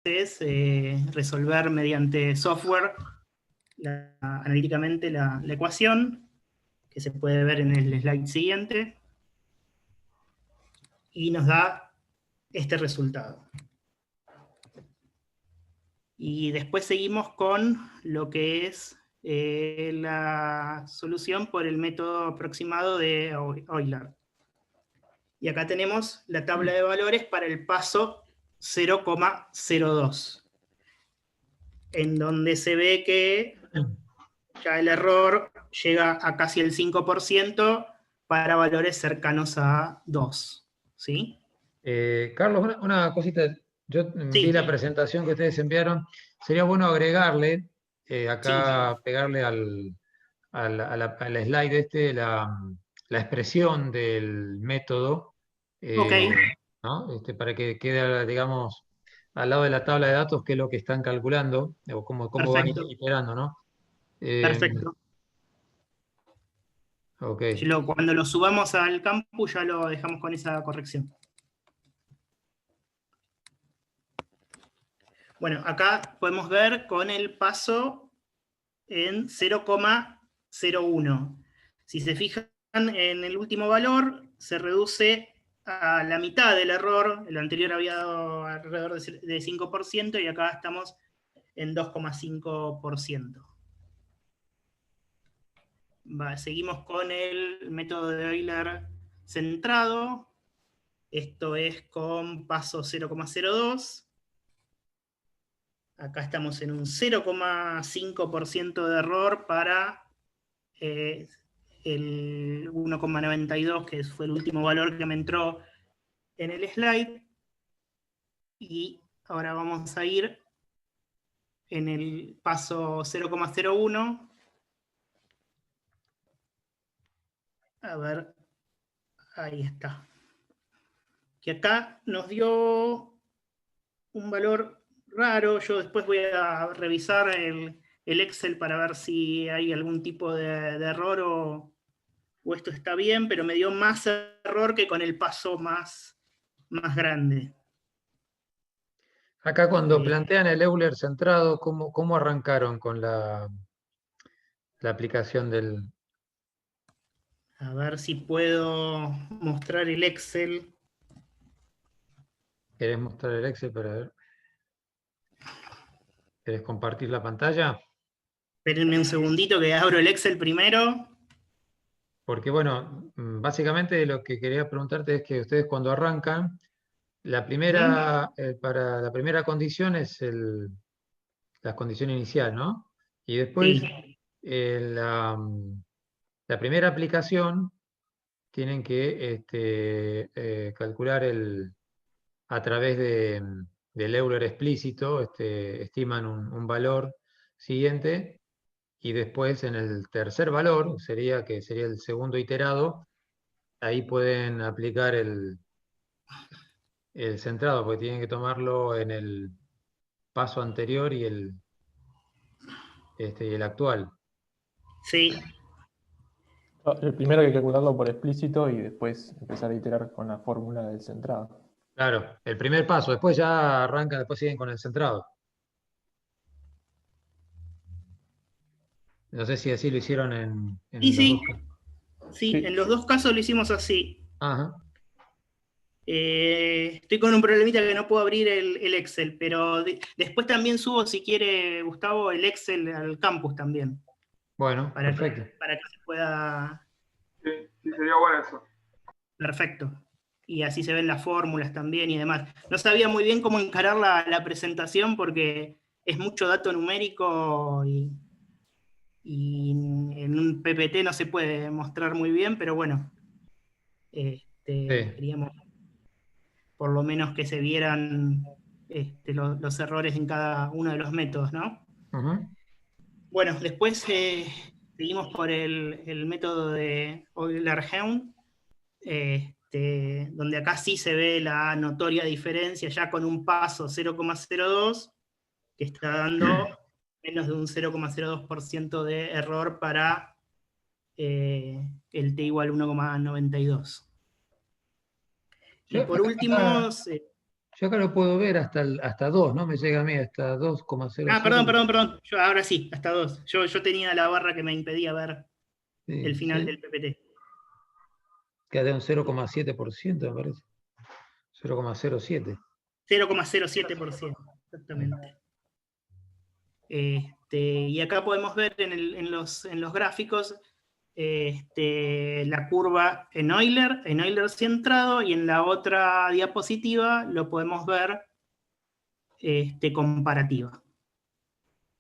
es resolver mediante software analíticamente la ecuación, que se puede ver en el slide siguiente, y nos da este resultado. Y después seguimos con lo que es la solución por el método aproximado de Euler. Y acá tenemos la tabla de valores para el paso 0,02, en donde se ve que ya el error llega a casi el 5% para valores cercanos a 2. ¿Sí? Carlos, una cosita. Yo vi Sí, la presentación que ustedes enviaron. Sería bueno agregarle, acá sí. pegarle al slide la expresión del método, Ok, ¿no? Para que quede, digamos, al lado de la tabla de datos qué es lo que están calculando, o cómo van perfecto, iterando, ¿no? Eh, perfecto. ok. Cuando lo subamos al campus ya lo dejamos con esa corrección. Bueno, acá podemos ver con el paso en 0,01. Si se fijan en el último valor, se reduce a la mitad del error. El anterior había dado alrededor de 5% y acá estamos en 2,5%. Seguimos con el método de Euler centrado. Esto es con paso 0,02. Acá estamos en un 0,5% de error para el 1,92, que fue el último valor que me entró en el slide. Y ahora vamos a ir en el paso 0,01. A ver, ahí está. Que acá nos dio un valor raro. Yo después voy a revisar el Excel para ver si hay algún tipo de error o esto está bien, pero me dio más error que con el paso más grande. Acá cuando plantean el Euler centrado, ¿cómo arrancaron con la aplicación del... A ver si puedo mostrar el Excel. ¿Querés mostrar el Excel para ver? ¿Querés compartir la pantalla? Espérenme un segundito que abro el Excel primero. Porque bueno, básicamente lo que quería preguntarte es que ustedes cuando arrancan, para la primera condición es la condición inicial, ¿no? Y después Sí, la primera aplicación tienen que calcular a través del Euler explícito, estiman un valor siguiente, y después en el tercer valor, que sería el segundo iterado, ahí pueden aplicar el centrado, porque tienen que tomarlo en el paso anterior y el actual. sí, El primero hay que calcularlo por explícito y después empezar a iterar con la fórmula del centrado. Claro, el primer paso, después ya arrancan, después siguen con el centrado. No sé si así lo hicieron y en los dos sí, casos. sí, en Sí, los dos casos lo hicimos así. Ajá. Estoy con un problemita que no puedo abrir el Excel, pero después también subo, si quiere, Gustavo, el Excel al campus también, Bueno, para que, perfecto. para que se pueda... Sí, sí, sería bueno eso. Perfecto. Y así se ven las fórmulas también y demás. No sabía muy bien cómo encarar la presentación porque es mucho dato numérico y en un PPT no se puede mostrar muy bien, pero bueno, Sí. queríamos por lo menos que se vieran los errores en cada uno de los métodos, ¿no? Ujú. Bueno, después seguimos por el método de Euler-Helm, donde acá sí se ve la notoria diferencia, ya con un paso 0,02, que está dando menos de un 0,02% de error para el t igual 1,92. Y Yo por acá, último, Yo acá lo puedo ver hasta 2, ¿no? Me llega a mí hasta 2,07. Ah, perdón. Yo, ahora sí, hasta 2. Yo tenía la barra que me impedía ver el final del PPT. Queda un 0,7%, me parece. 0,07. 0,07%, exactamente. Y acá podemos ver en los gráficos la curva en Euler centrado, y en la otra diapositiva lo podemos ver comparativa,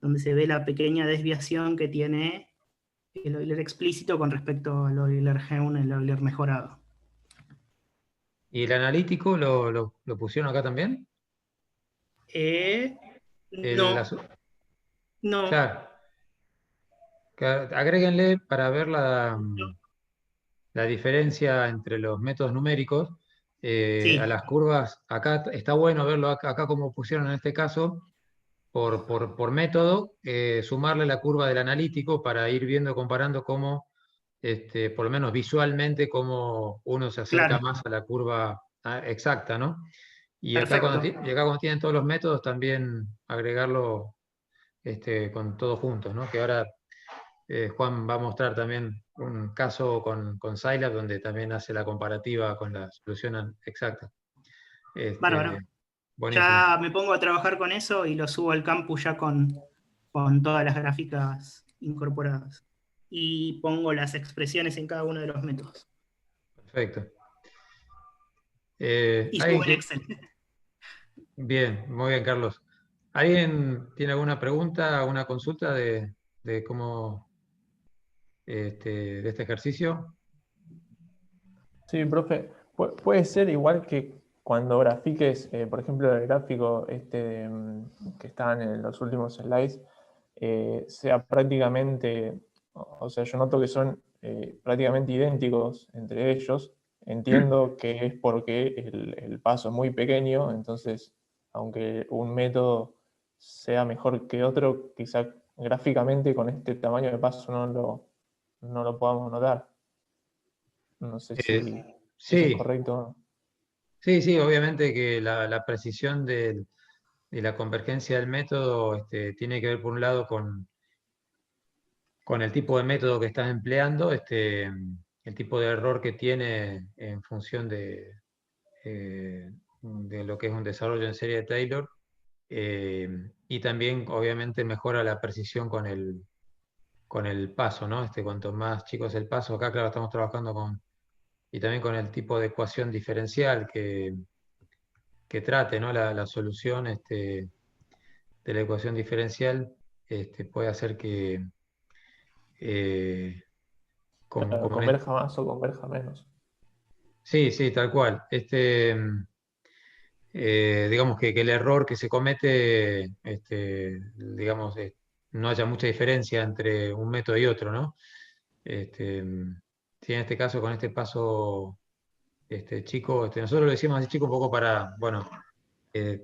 donde se ve la pequeña desviación que tiene el Euler explícito con respecto al Euler Geun, el Euler mejorado. ¿Y el analítico lo pusieron acá también? No, no. Claro. Agréguenle para ver la diferencia entre los métodos numéricos Sí, a las curvas. Acá está bueno verlo acá como pusieron en este caso, por método, sumarle la curva del analítico para ir viendo, comparando cómo, por lo menos visualmente, cómo uno se acerca claro, más a la curva exacta, ¿no? Y acá perfecto. cuando tienen todos los métodos, también agregarlo con todos juntos, ¿no? Que ahora Juan va a mostrar también un caso con Scilab donde también hace la comparativa con la solución exacta. Bárbaro. Buenísimo. Ya me pongo a trabajar con eso y lo subo al campus ya con todas las gráficas incorporadas. Y pongo las expresiones en cada uno de los métodos. Perfecto. Y subo en Excel. Bien, muy bien, Carlos. ¿Alguien tiene alguna pregunta, alguna consulta de cómo de este ejercicio? Sí, profe, puede ser igual que cuando grafiques, por ejemplo, el gráfico que está en los últimos slides, sea prácticamente, o sea, yo noto que son prácticamente idénticos entre ellos. Entiendo que es porque el paso es muy pequeño, entonces, aunque un método sea mejor que otro, quizá gráficamente con este tamaño de paso no lo podamos notar. No sé si eso es Sí, correcto o no. sí, obviamente que la precisión de la convergencia del método tiene que ver, por un lado, con el tipo de método que estás empleando, el tipo de error que tiene en función de lo que es un desarrollo en serie de Taylor, y también, obviamente, mejora la precisión con el paso, ¿no? Cuanto más chico es el paso, acá, claro, estamos trabajando y también con el tipo de ecuación diferencial que trate, ¿no? La solución de la ecuación diferencial puede hacer que, Claro, como en converja más o converja menos. sí, tal cual. Digamos que el error que se comete, digamos, no haya mucha diferencia entre un método y otro, ¿no? Sí, en este caso, con este paso chico, nosotros lo decimos así chico un poco para, bueno,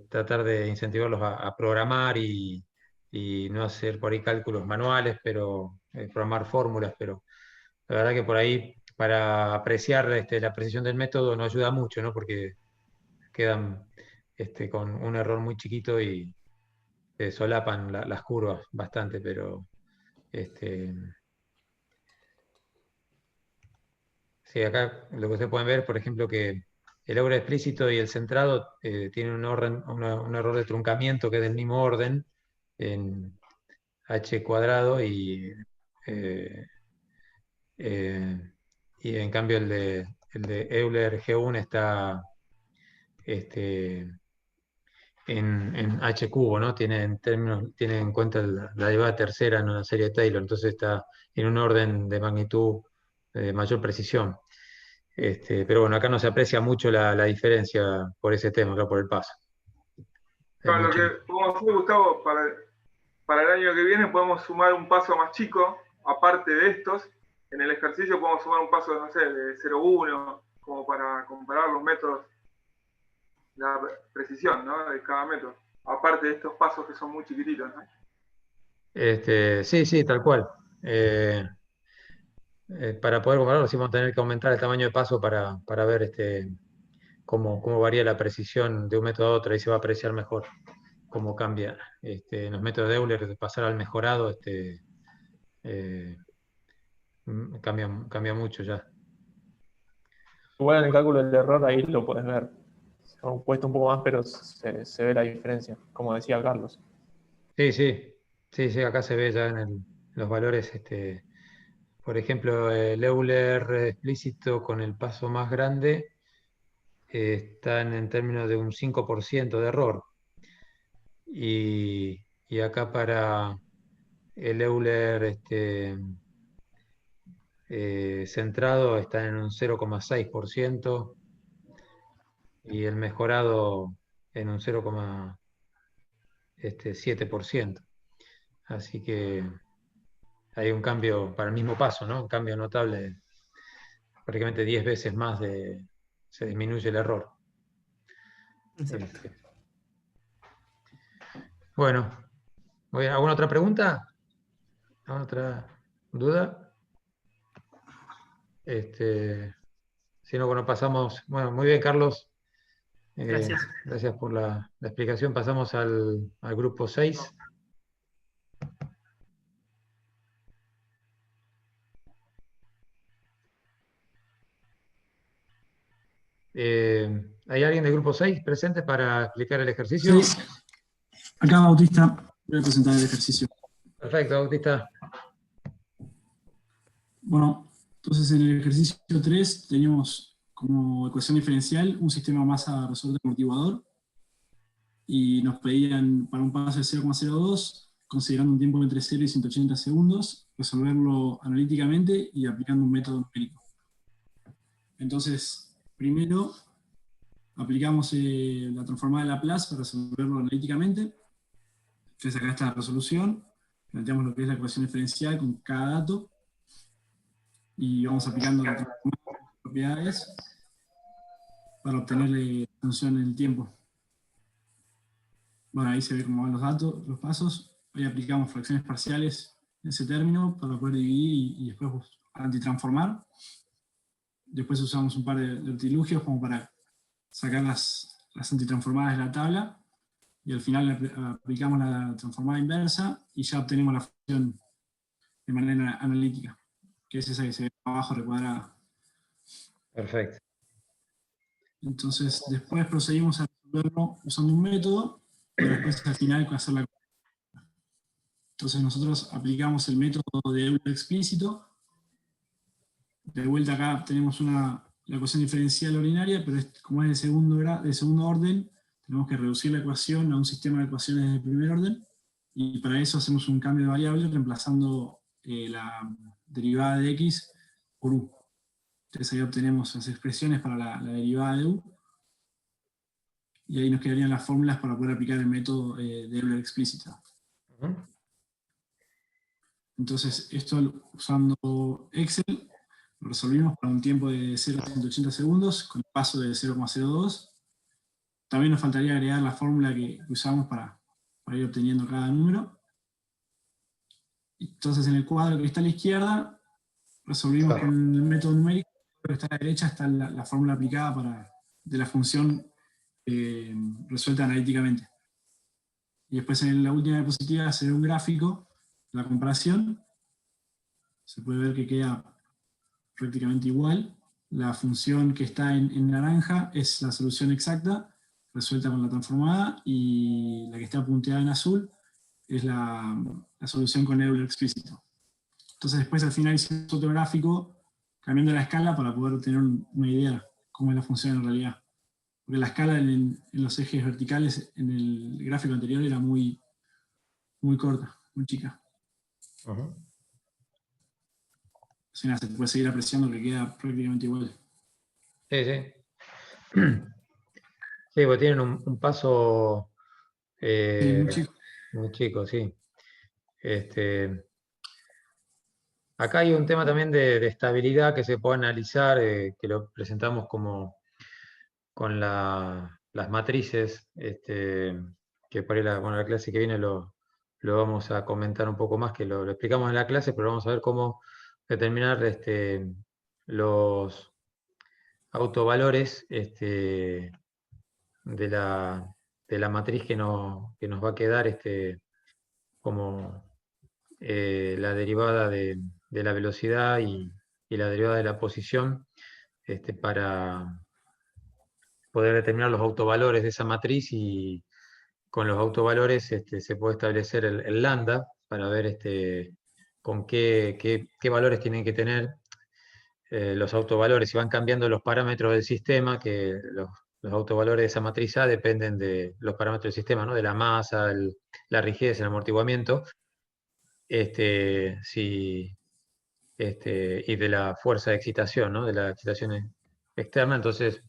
tratar de incentivarlos a programar y no hacer por ahí cálculos manuales, pero programar fórmulas, pero la verdad que por ahí para apreciar la precisión del método no ayuda mucho, ¿no? Porque quedan con un error muy chiquito y solapan las curvas bastante, pero este, sí, acá lo que se pueden ver, por ejemplo, que el Euler explícito y el centrado tienen un error de truncamiento que es del mismo orden en h cuadrado eh, y en cambio el de Euler G1 está este, en h cubo, ¿no? Tiene en cuenta la derivada tercera en una serie de Taylor, entonces está en un orden de magnitud de mayor precisión. Pero bueno, acá no se aprecia mucho la diferencia por ese tema, acá por el paso. Es Claro, muy lo que chico. podemos hacer, Gustavo, para el año que viene podemos sumar un paso más chico, aparte de estos. En el ejercicio podemos sumar un paso, no sé, de 0,1, como para comparar los métodos, la precisión, ¿no? De cada método. Aparte de estos pasos que son muy chiquititos, ¿no? Sí, tal cual. Para poder compararlo, sí vamos a tener que aumentar el tamaño de paso para ver cómo varía la precisión de un método a otro, ahí se va a apreciar mejor cómo cambia. En los métodos de Euler, de pasar al mejorado, cambia mucho ya. Igual en el cálculo del error ahí lo puedes ver. Cuesta un poco más, pero se ve la diferencia, como decía Carlos. Sí, acá se ve ya en los valores, por ejemplo, el Euler explícito con el paso más grande están en términos de un 5% de error. Y acá para el Euler centrado está en un 0,6% y el mejorado en un 0,7%. Así que hay un cambio para el mismo paso, ¿no? Un cambio notable, prácticamente 10 veces más se disminuye el error. Exacto. Bueno, ¿alguna otra pregunta? ¿Alguna otra duda? Si no, bueno, pasamos. Bueno, muy bien, Carlos. Gracias. Gracias por la explicación. Pasamos al grupo 6. ¿Hay alguien del grupo 6 presente para explicar el ejercicio? Sí. Acá Bautista, voy a presentar el ejercicio. Perfecto, Bautista. Bueno, entonces en el ejercicio 3 tenemos como ecuación diferencial un sistema masa resorte amortiguador y nos pedían para un paso de 0,02, considerando un tiempo entre 0 y 180 segundos, resolverlo analíticamente y aplicando un método numérico. Entonces, primero aplicamos la transformada de Laplace para resolverlo analíticamente. Entonces acá está la resolución, planteamos lo que es la ecuación diferencial con cada dato, y vamos aplicando las propiedades para obtener la función en el tiempo. Bueno, ahí se ve cómo van los datos, los pasos. Ahí aplicamos fracciones parciales en ese término para poder dividir y después antitransformar. Después usamos un par de artilugios como para sacar las antitransformadas de la tabla, y al final aplicamos la transformada inversa y ya obtenemos la función de manera analítica, que es esa que se ve abajo recuadrada. Perfecto. Entonces, después procedimos a resolverlo usando un método, para después al final hacer la. Entonces nosotros aplicamos el método de Euler explícito. De vuelta acá tenemos la ecuación diferencial ordinaria, pero como es de segundo orden, tenemos que reducir la ecuación a un sistema de ecuaciones de primer orden, y para eso hacemos un cambio de variable reemplazando la derivada de x por u. Entonces ahí obtenemos las expresiones para la derivada de u, y ahí nos quedarían las fórmulas para poder aplicar el método de Euler explícito. Entonces esto usando Excel lo resolvimos para un tiempo de 0 a 180 segundos con el paso de 0,02. También nos faltaría agregar la fórmula que usamos para ir obteniendo cada número. Entonces en el cuadro que está a la izquierda resolvimos con el método numérico, pero está a la derecha está la fórmula aplicada de la función resuelta analíticamente. Y después en la última diapositiva se ve un gráfico, la comparación. Se puede ver que queda prácticamente igual. La función que está en naranja es la solución exacta, resuelta con la transformada, y la que está punteada en azul es la solución con Euler explícito. Entonces después al final hicimos otro gráfico cambiando la escala para poder tener una idea de cómo es la función en realidad. Porque la escala en los ejes verticales en el gráfico anterior era muy, muy corta, muy chica. Así nada, se puede seguir apreciando que queda prácticamente igual. Sí. Sí, porque tienen un paso muy chico. Muy chico, sí. Acá hay un tema también de estabilidad que se puede analizar, que lo presentamos como con las matrices, que por ahí la clase que viene lo vamos a comentar un poco más, que lo explicamos en la clase, pero vamos a ver cómo determinar autovalores de la matriz que nos va a quedar como la derivada de la velocidad y la derivada de la posición para poder determinar los autovalores de esa matriz, y con los autovalores se puede establecer el lambda para ver con qué valores tienen que tener los autovalores. Si van cambiando los parámetros del sistema, que los autovalores de esa matriz A dependen de los parámetros del sistema, ¿no? De la masa, la rigidez, el amortiguamiento, y de la fuerza de excitación, ¿no? De la excitación externa. Entonces,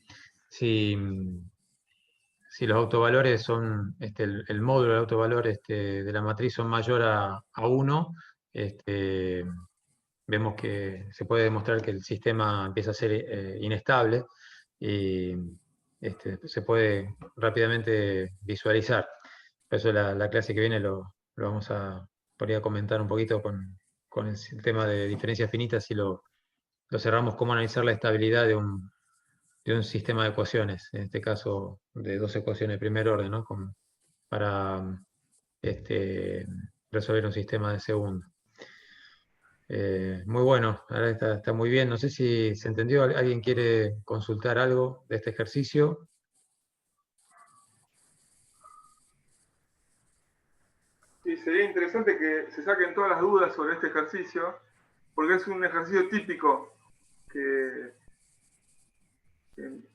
si los autovalores son, el módulo del autovalor de la matriz son mayor a 1, vemos que se puede demostrar que el sistema empieza a ser inestable, y se puede rápidamente visualizar. Por eso la clase que viene lo vamos a podría comentar un poquito con el tema de diferencias finitas, y lo cerramos cómo analizar la estabilidad de un sistema de ecuaciones, en este caso de 2 ecuaciones de primer orden, ¿no? Para resolver un sistema de segundo. Muy bueno, ahora está muy bien. No sé si se entendió. ¿Alguien quiere consultar algo de este ejercicio? Sí, sería interesante que se saquen todas las dudas sobre este ejercicio, porque es un ejercicio típico que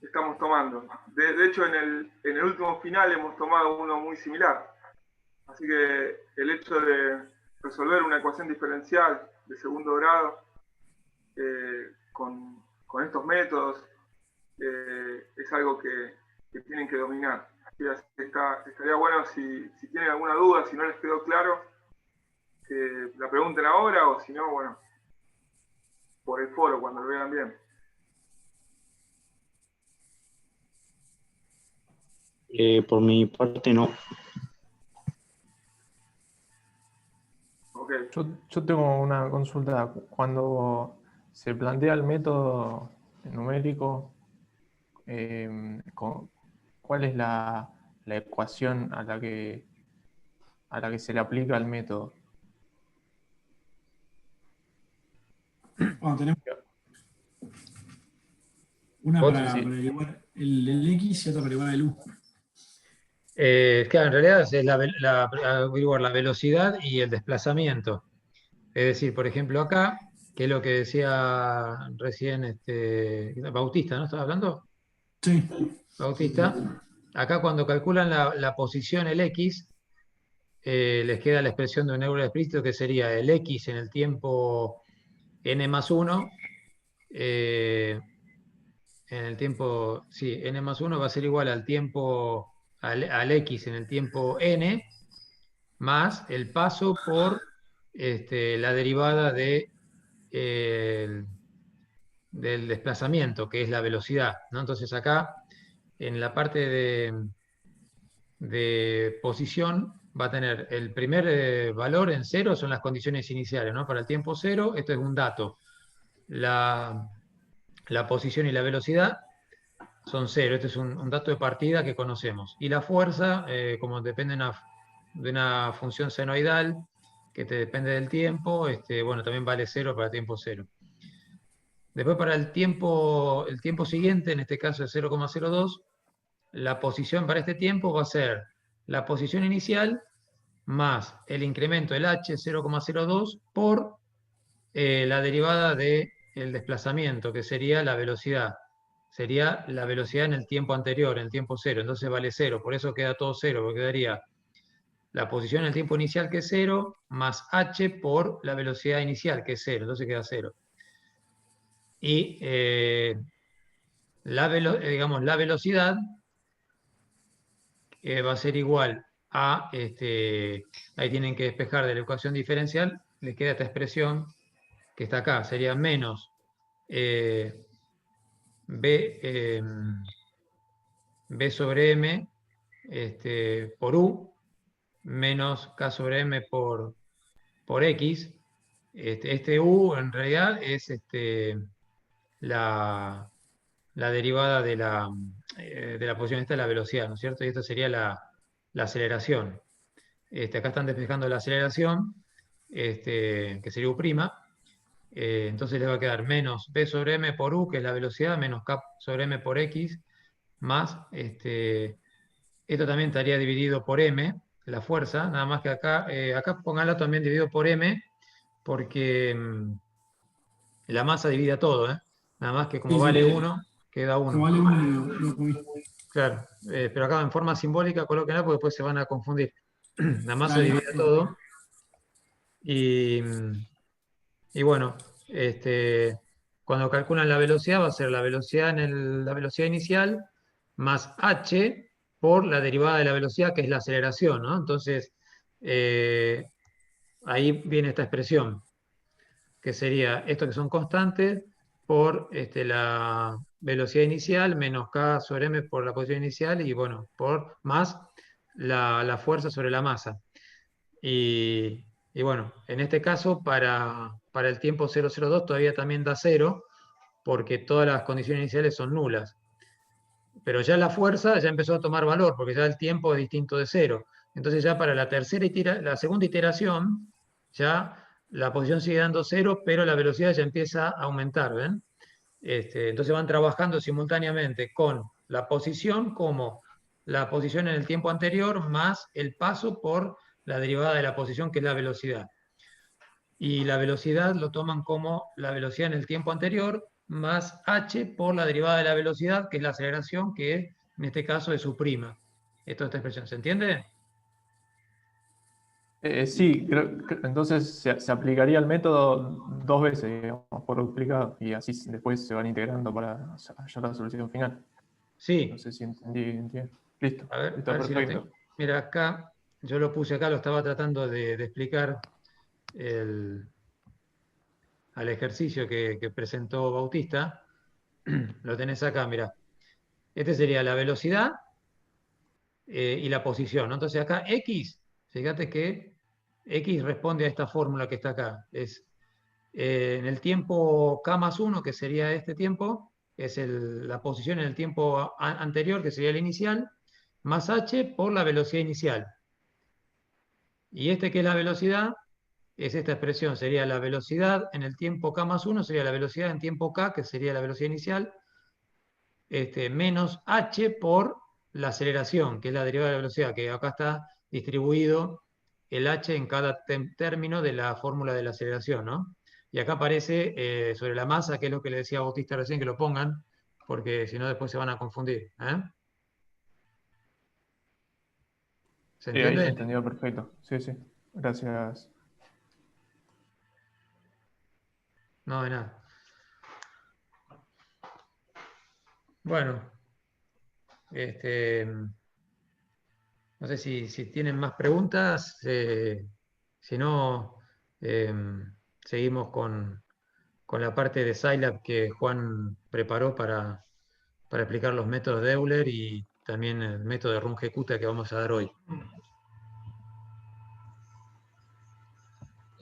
estamos tomando. De hecho, en el último final hemos tomado uno muy similar. Así que el hecho de resolver una ecuación diferencial de segundo grado con estos métodos es algo que tienen que dominar. Así que estaría bueno si tienen alguna duda, si no les quedó claro, que la pregunten ahora, o si no, bueno, por el foro cuando lo vean bien. Por mi parte, no. Okay. Yo tengo una consulta. Cuando se plantea el método numérico, ¿cuál es la ecuación a la que se le aplica el método? Bueno, tenemos una Vos, para sí. averiguar el X y otra para averiguar el U. claro, en realidad es averiguar la velocidad y el desplazamiento. Es decir, por ejemplo, acá, que es lo que decía recién Bautista, ¿no? ¿Estaba hablando? Sí. Bautista. Acá cuando calculan la posición, el X, les queda la expresión de un Euler explícito, que sería el X en el tiempo n+1. En el tiempo, sí, n+1 va a ser igual al tiempo, al X en el tiempo n, más el paso por la derivada del desplazamiento, que es la velocidad, ¿no? Entonces acá, en la parte de posición, va a tener el primer valor en 0, son las condiciones iniciales, ¿no? Para el tiempo 0, esto es un dato. La posición y la velocidad son 0, este es un dato de partida que conocemos. Y la fuerza, como depende de una función senoidal, que te depende del tiempo, bueno, también vale 0 para tiempo 0. Después, para el tiempo siguiente, en este caso es 0,02, la posición para este tiempo va a ser la posición inicial más el incremento del h, 0,02, por la derivada del desplazamiento, que sería la velocidad. Sería la velocidad en el tiempo anterior, en el tiempo 0, entonces vale 0, por eso queda todo 0, porque quedaría la posición en el tiempo inicial, que es 0, más h por la velocidad inicial, que es 0, entonces queda 0. Y digamos, la velocidad va a ser igual a, ahí tienen que despejar de la ecuación diferencial, les queda esta expresión que está acá, sería menos B sobre M por U, menos K sobre M por X. Este U en realidad es la la derivada de la posición esta, la velocidad, ¿no es cierto? Y esto sería la aceleración. Acá están despejando la aceleración, que sería U'. Entonces le va a quedar menos B sobre M por U, que es la velocidad, menos K sobre M por X, más, esto también estaría dividido por M, la fuerza, nada más que acá pónganlo también dividido por M, porque la masa divide a todo, ¿eh? Nada más que como Sí, sí, vale 1, queda como 1. vale uno, lo comí. Claro, pero acá en forma simbólica colóquenla porque después se van a confundir. La masa Dale. divide a todo. Y bueno, cuando calculan la velocidad va a ser la velocidad la velocidad inicial más h por la derivada de la velocidad, que es la aceleración, ¿no? Entonces, ahí viene esta expresión, que sería esto que son constantes por la velocidad inicial menos k sobre m por la posición inicial y bueno, por más la fuerza sobre la masa. Y bueno, en este caso para el tiempo 002 todavía también da 0 porque todas las condiciones iniciales son nulas. Pero ya la fuerza ya empezó a tomar valor porque ya el tiempo es distinto de 0. Entonces ya para la segunda iteración ya la posición sigue dando 0, pero la velocidad ya empieza a aumentar, ¿ven? Entonces van trabajando simultáneamente con la posición como la posición en el tiempo anterior más el paso por la derivada de la posición, que es la velocidad. Y la velocidad lo toman como la velocidad en el tiempo anterior más h por la derivada de la velocidad, que es la aceleración, que en este caso es su prima. Esta expresión, ¿se entiende? Sí, entonces se aplicaría el método dos veces, digamos, por duplicado, y así después se van integrando para hallar la solución final. Sí. No sé si entiendo. Listo, A ver está si lo perfecto. tengo. Mira, acá, yo lo puse acá, lo estaba tratando de explicar al ejercicio que presentó Bautista. Lo tenés acá, mira. Este sería la velocidad y la posición, ¿no? Entonces acá X, fíjate que X responde a esta fórmula que está acá. Es en el tiempo K más 1, que sería este tiempo, es la posición en el tiempo anterior, que sería el inicial, más h por la velocidad inicial. Y que es la velocidad, es esta expresión, sería la velocidad en el tiempo K más 1, sería la velocidad en tiempo K, que sería la velocidad inicial, menos h por la aceleración, que es la derivada de la velocidad, que acá está distribuido el h en cada término de la fórmula de la aceleración, ¿no? Y acá aparece sobre la masa, que es lo que le decía a Bautista recién, que lo pongan, porque si no después se van a confundir. ¿Se Sí, ahí entiende? entendido perfecto. Sí, sí. Gracias. No, de nada. Bueno, no sé si tienen más preguntas. Si no, seguimos con la parte de Scilab que Juan preparó para explicar los métodos de Euler y también el método de Runge-Kutta que vamos a dar hoy.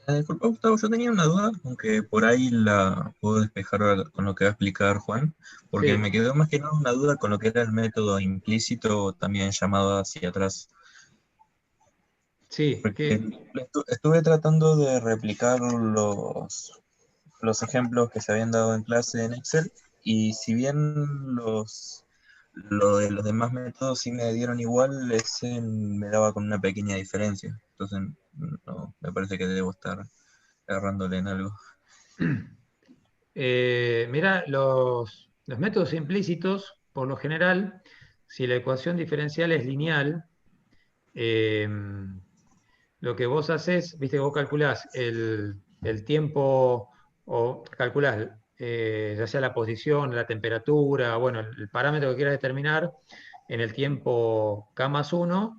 Disculpa, Gustavo, yo tenía una duda, aunque por ahí la puedo despejar ahora con lo que va a explicar Juan, porque Sí, me quedó más que nada una duda con lo que era el método implícito, también llamado hacia atrás. sí, Porque estuve tratando de replicar los ejemplos que se habían dado en clase en Excel, y si bien lo de los demás métodos sí me dieron igual, ese me daba con una pequeña diferencia. Entonces, no, me parece que debo estar agarrándole en algo. Mira, los métodos implícitos, por lo general, si la ecuación diferencial es lineal, lo que vos haces, viste, vos calculás el tiempo o calculás ya sea la posición, la temperatura, bueno, el parámetro que quieras determinar en el tiempo K más 1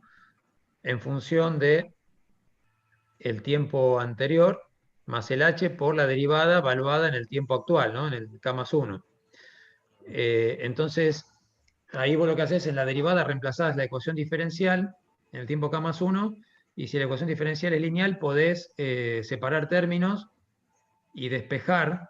en función de el tiempo anterior más el h por la derivada evaluada en el tiempo actual, ¿no? En el K más 1. Entonces, ahí vos lo que haces en la derivada reemplazás la ecuación diferencial en el tiempo K más 1, y si la ecuación diferencial es lineal, podés separar términos y despejar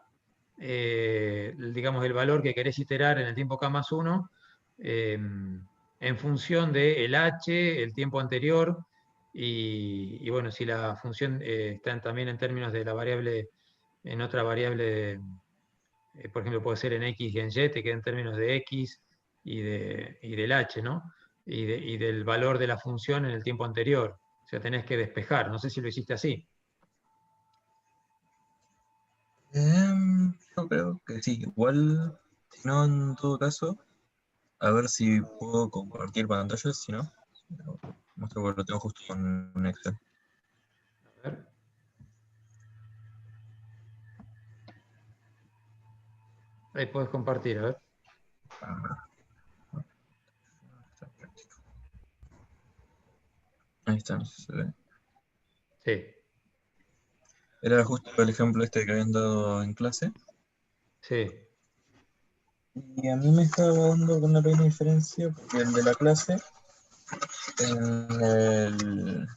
digamos, el valor que querés iterar en el tiempo k+1 en función del h, el tiempo anterior, y bueno, si la función está también en términos de la variable, en otra variable, por ejemplo, puede ser en x y en y, te queda en términos de x y del h, ¿no? Y del valor de la función en el tiempo anterior. O sea, tenés que despejar. No sé si lo hiciste así. Yo creo que sí, igual, si no, en todo caso, a ver si puedo compartir pantalla, si no, lo muestro porque lo tengo justo con un Excel. A ver. Ahí puedes compartir, a ver. Ahí está, no sé si se ve. Sí, Era justo el ejemplo este que habían dado en clase. sí. Y a mí me estaba dando una pequeña diferencia porque el de la clase, en el...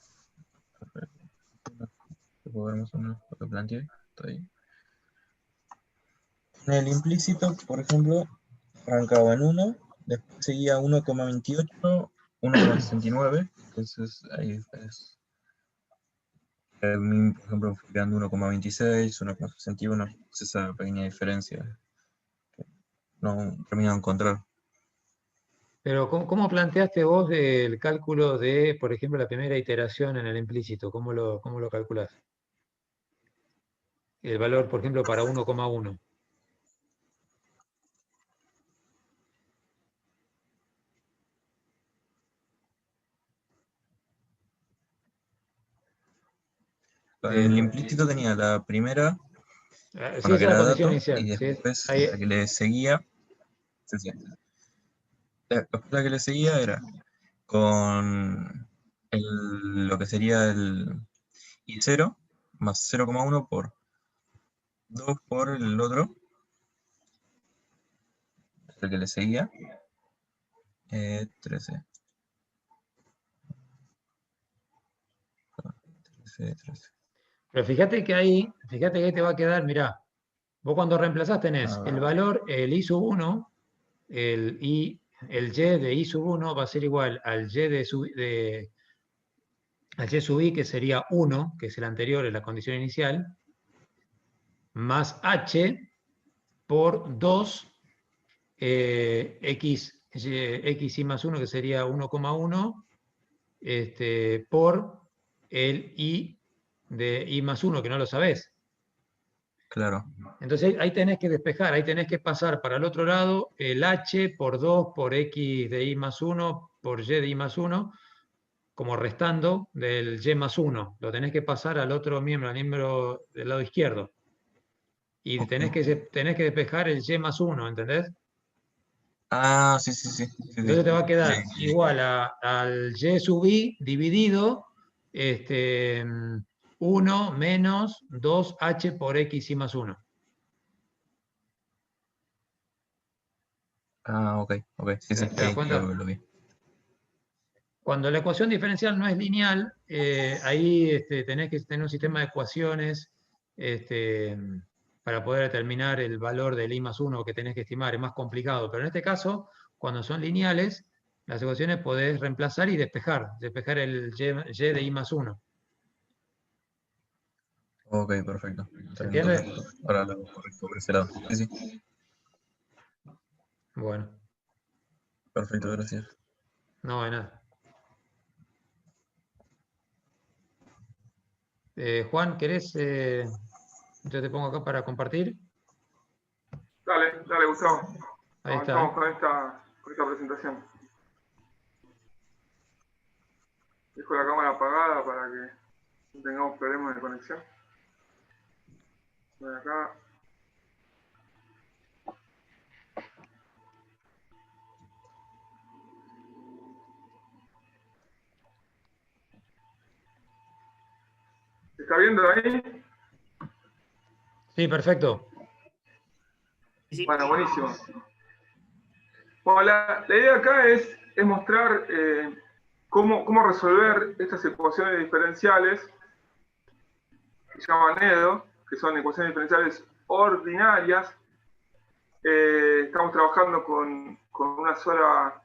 ¿Puedo ver más o menos lo que planteé? Está ahí. En el implícito, por ejemplo, arrancaba en 1, después seguía 1,28, 1,69, entonces ahí es, a mí, por ejemplo, fui quedando 1,26, 1,61, es esa pequeña diferencia que no termino de encontrar. Pero ¿cómo planteaste vos el cálculo de, por ejemplo, la primera iteración en el implícito? ¿Cómo lo calculás? El valor, por ejemplo, para 1,1. El implícito tenía la primera, Sí, bueno, esa que es la era condición dato, inicial. y ¿Sí? después Ahí, la que le seguía, después la que le seguía era con lo que sería el I0 más 0,1 por 2 por el otro, el que le seguía, 13. 13. pero fíjate que ahí te va a quedar, mirá, vos cuando reemplazás tenés el valor, el i sub 1, el y de i sub 1 va a ser igual al al y sub i, que sería 1, que es el anterior, es la condición inicial, más h por 2 x i más 1, que sería 1,1, por el i de i más 1, que no lo sabés. Claro. Entonces ahí tenés que despejar, ahí tenés que pasar para el otro lado el h por 2 por x de i más 1 por y de i más 1, como restando del y más 1. Lo tenés que pasar al otro miembro, al miembro del lado izquierdo. Y Ok. tenés que despejar el y más 1, ¿entendés? Ah, sí, sí, sí. Entonces te va a quedar Sí. igual al y sub i dividido 1 menos 2h por x i más 1. Ah, ok, sí, ¿Te das ahí cuenta? lo vi. Cuando la ecuación diferencial no es lineal, ahí tenés que tener un sistema de ecuaciones para poder determinar el valor del i más 1 que tenés que estimar. Es más complicado, pero en este caso, cuando son lineales, las ecuaciones podés reemplazar y despejar el y de i más 1. Ok, perfecto. ¿Se También entiende? entonces, ahora lo corrijo por ese lado. Sí, sí, Bueno, perfecto, gracias. no hay nada. Juan, ¿querés? Yo te pongo acá para compartir. Dale, Gustavo. Ahí Avanzamos está. con esta presentación. Dejo la cámara apagada para que no tengamos problemas de conexión. Voy acá. ¿Se está viendo ahí? Sí, perfecto. Sí. Bueno, buenísimo. Bueno, la idea acá es mostrar cómo resolver estas ecuaciones diferenciales que se llaman EDO, que son ecuaciones diferenciales ordinarias. Estamos trabajando con una sola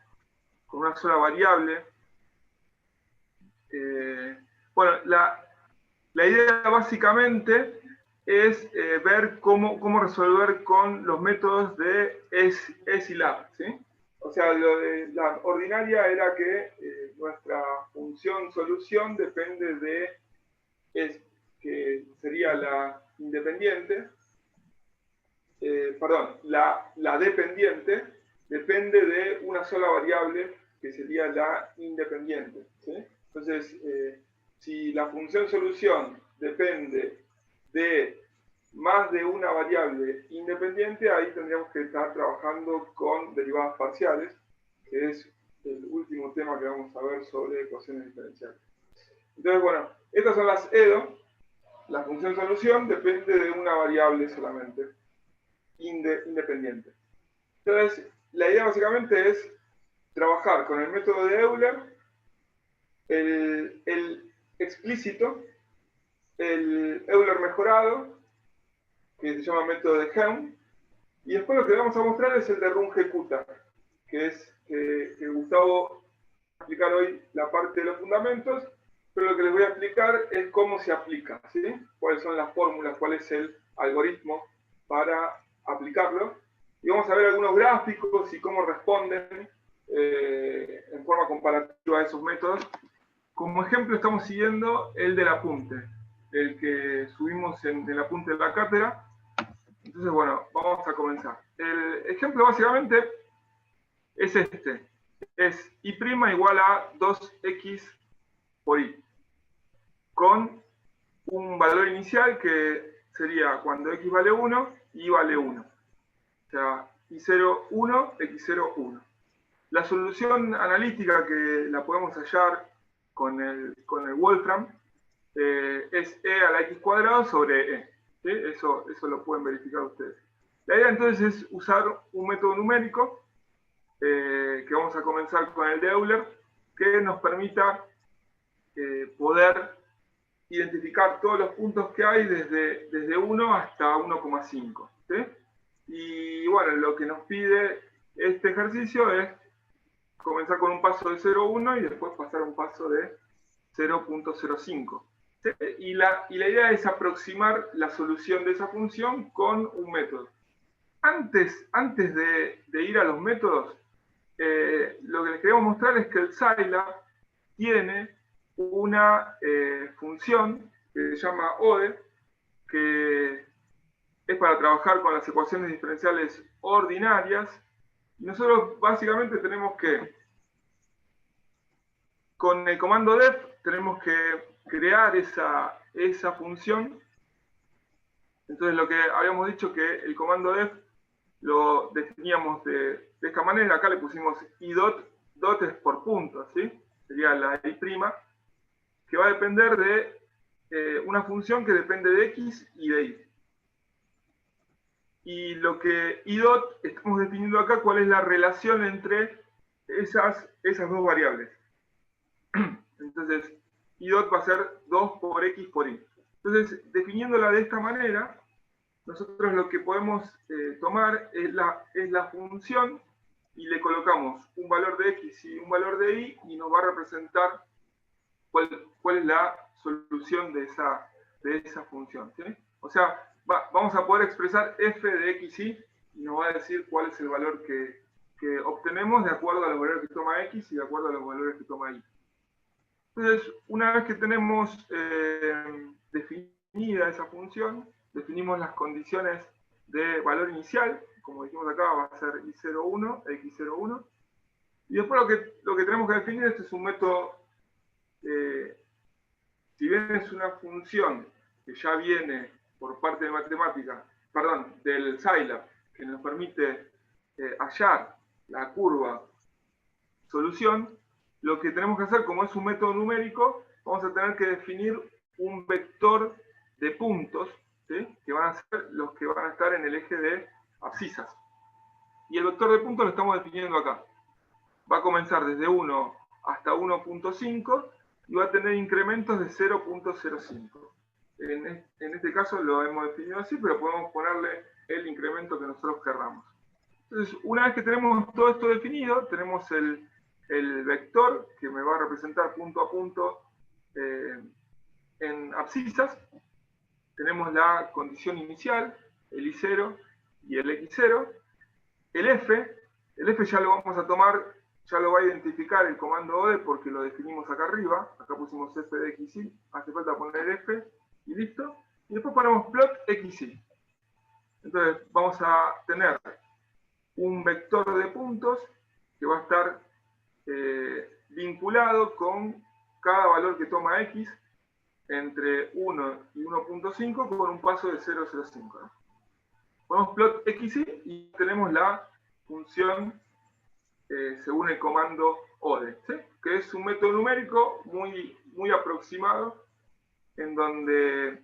variable. Bueno, la idea básicamente es ver cómo resolver con los métodos de ES-y-LAB, ¿sí? O sea, lo de la ordinaria era que nuestra función solución depende de que sería la independiente, la dependiente depende de una sola variable que sería la independiente, ¿sí? Entonces, si la función solución depende de más de una variable independiente, ahí tendríamos que estar trabajando con derivadas parciales, que es el último tema que vamos a ver sobre ecuaciones diferenciales. Entonces, bueno, estas son las EDO. La función solución depende de una variable solamente, independiente. Entonces, la idea básicamente es trabajar con el método de Euler, el explícito, el Euler mejorado, que se llama método de Helm, y después lo que vamos a mostrar es el de Runge-Kutta, que es que Gustavo va a explicar hoy la parte de los fundamentos, pero lo que les voy a explicar es cómo se aplica, ¿sí? Cuáles son las fórmulas, cuál es el algoritmo para aplicarlo. Y vamos a ver algunos gráficos y cómo responden en forma comparativa a esos métodos. Como ejemplo estamos siguiendo el del apunte, el que subimos en el apunte de la cátedra. Entonces, bueno, vamos a comenzar. El ejemplo básicamente es este. Es y' igual a 2x por y, con un valor inicial que sería cuando x vale 1, y vale 1. O sea, y0, 1, x0, 1. La solución analítica que la podemos hallar con el Wolfram es e a la x cuadrado sobre e. ¿Sí? Eso lo pueden verificar ustedes. La idea entonces es usar un método numérico, que vamos a comenzar con el de Euler, que nos permita poder identificar todos los puntos que hay desde 1 hasta 1,5. ¿Sí? Y bueno, lo que nos pide este ejercicio es comenzar con un paso de 0,1 y después pasar a un paso de 0,05. ¿Sí? Y la idea es aproximar la solución de esa función con un método. Antes de ir a los métodos, lo que les queremos mostrar es que el Scilab tiene una función que se llama ODE, que es para trabajar con las ecuaciones diferenciales ordinarias. Y nosotros básicamente tenemos que, con el comando def, tenemos que crear esa función. Entonces lo que habíamos dicho que el comando def lo definíamos de esta manera. Acá le pusimos i dot es por puntos, ¿sí? Sería la i', que va a depender de una función que depende de x y de y. Y lo que i dot, estamos definiendo acá cuál es la relación entre esas dos variables. Entonces, i dot va a ser 2 por x por y. Entonces, definiéndola de esta manera, nosotros lo que podemos tomar es la función y le colocamos un valor de x y un valor de y, y nos va a representar cuál es la solución de esa función, ¿sí? O sea, vamos a poder expresar f de x y nos va a decir cuál es el valor que obtenemos de acuerdo a los valores que toma x y de acuerdo a los valores que toma y. Entonces, una vez que tenemos definida esa función, definimos las condiciones de valor inicial, como dijimos acá, va a ser i01, x01, y después lo que tenemos que definir, este es un método, si bien es una función que ya viene por parte de matemática, perdón, del Scilab, que nos permite hallar la curva solución, lo que tenemos que hacer, como es un método numérico, vamos a tener que definir un vector de puntos, ¿sí? Que van a ser los que van a estar en el eje de abscisas. Y el vector de puntos lo estamos definiendo acá. Va a comenzar desde 1 hasta 1,5 y va a tener incrementos de 0,05. en este caso lo hemos definido así, pero podemos ponerle el incremento que nosotros querramos. Entonces, una vez que tenemos todo esto definido, tenemos el vector que me va a representar punto a punto en abscisas. Tenemos la condición inicial, el I0 y el X0. El F ya lo vamos a tomar, ya lo va a identificar el comando ODE porque lo definimos acá arriba. Acá pusimos F de XY, hace falta poner F y listo. Y después ponemos plot XY. Entonces vamos a tener un vector de puntos que va a estar vinculado con cada valor que toma X entre 1 y 1.5 con un paso de 0,05. ¿no? Ponemos plot XY y tenemos la función según el comando ODE, ¿sí? Que es un método numérico muy aproximado en donde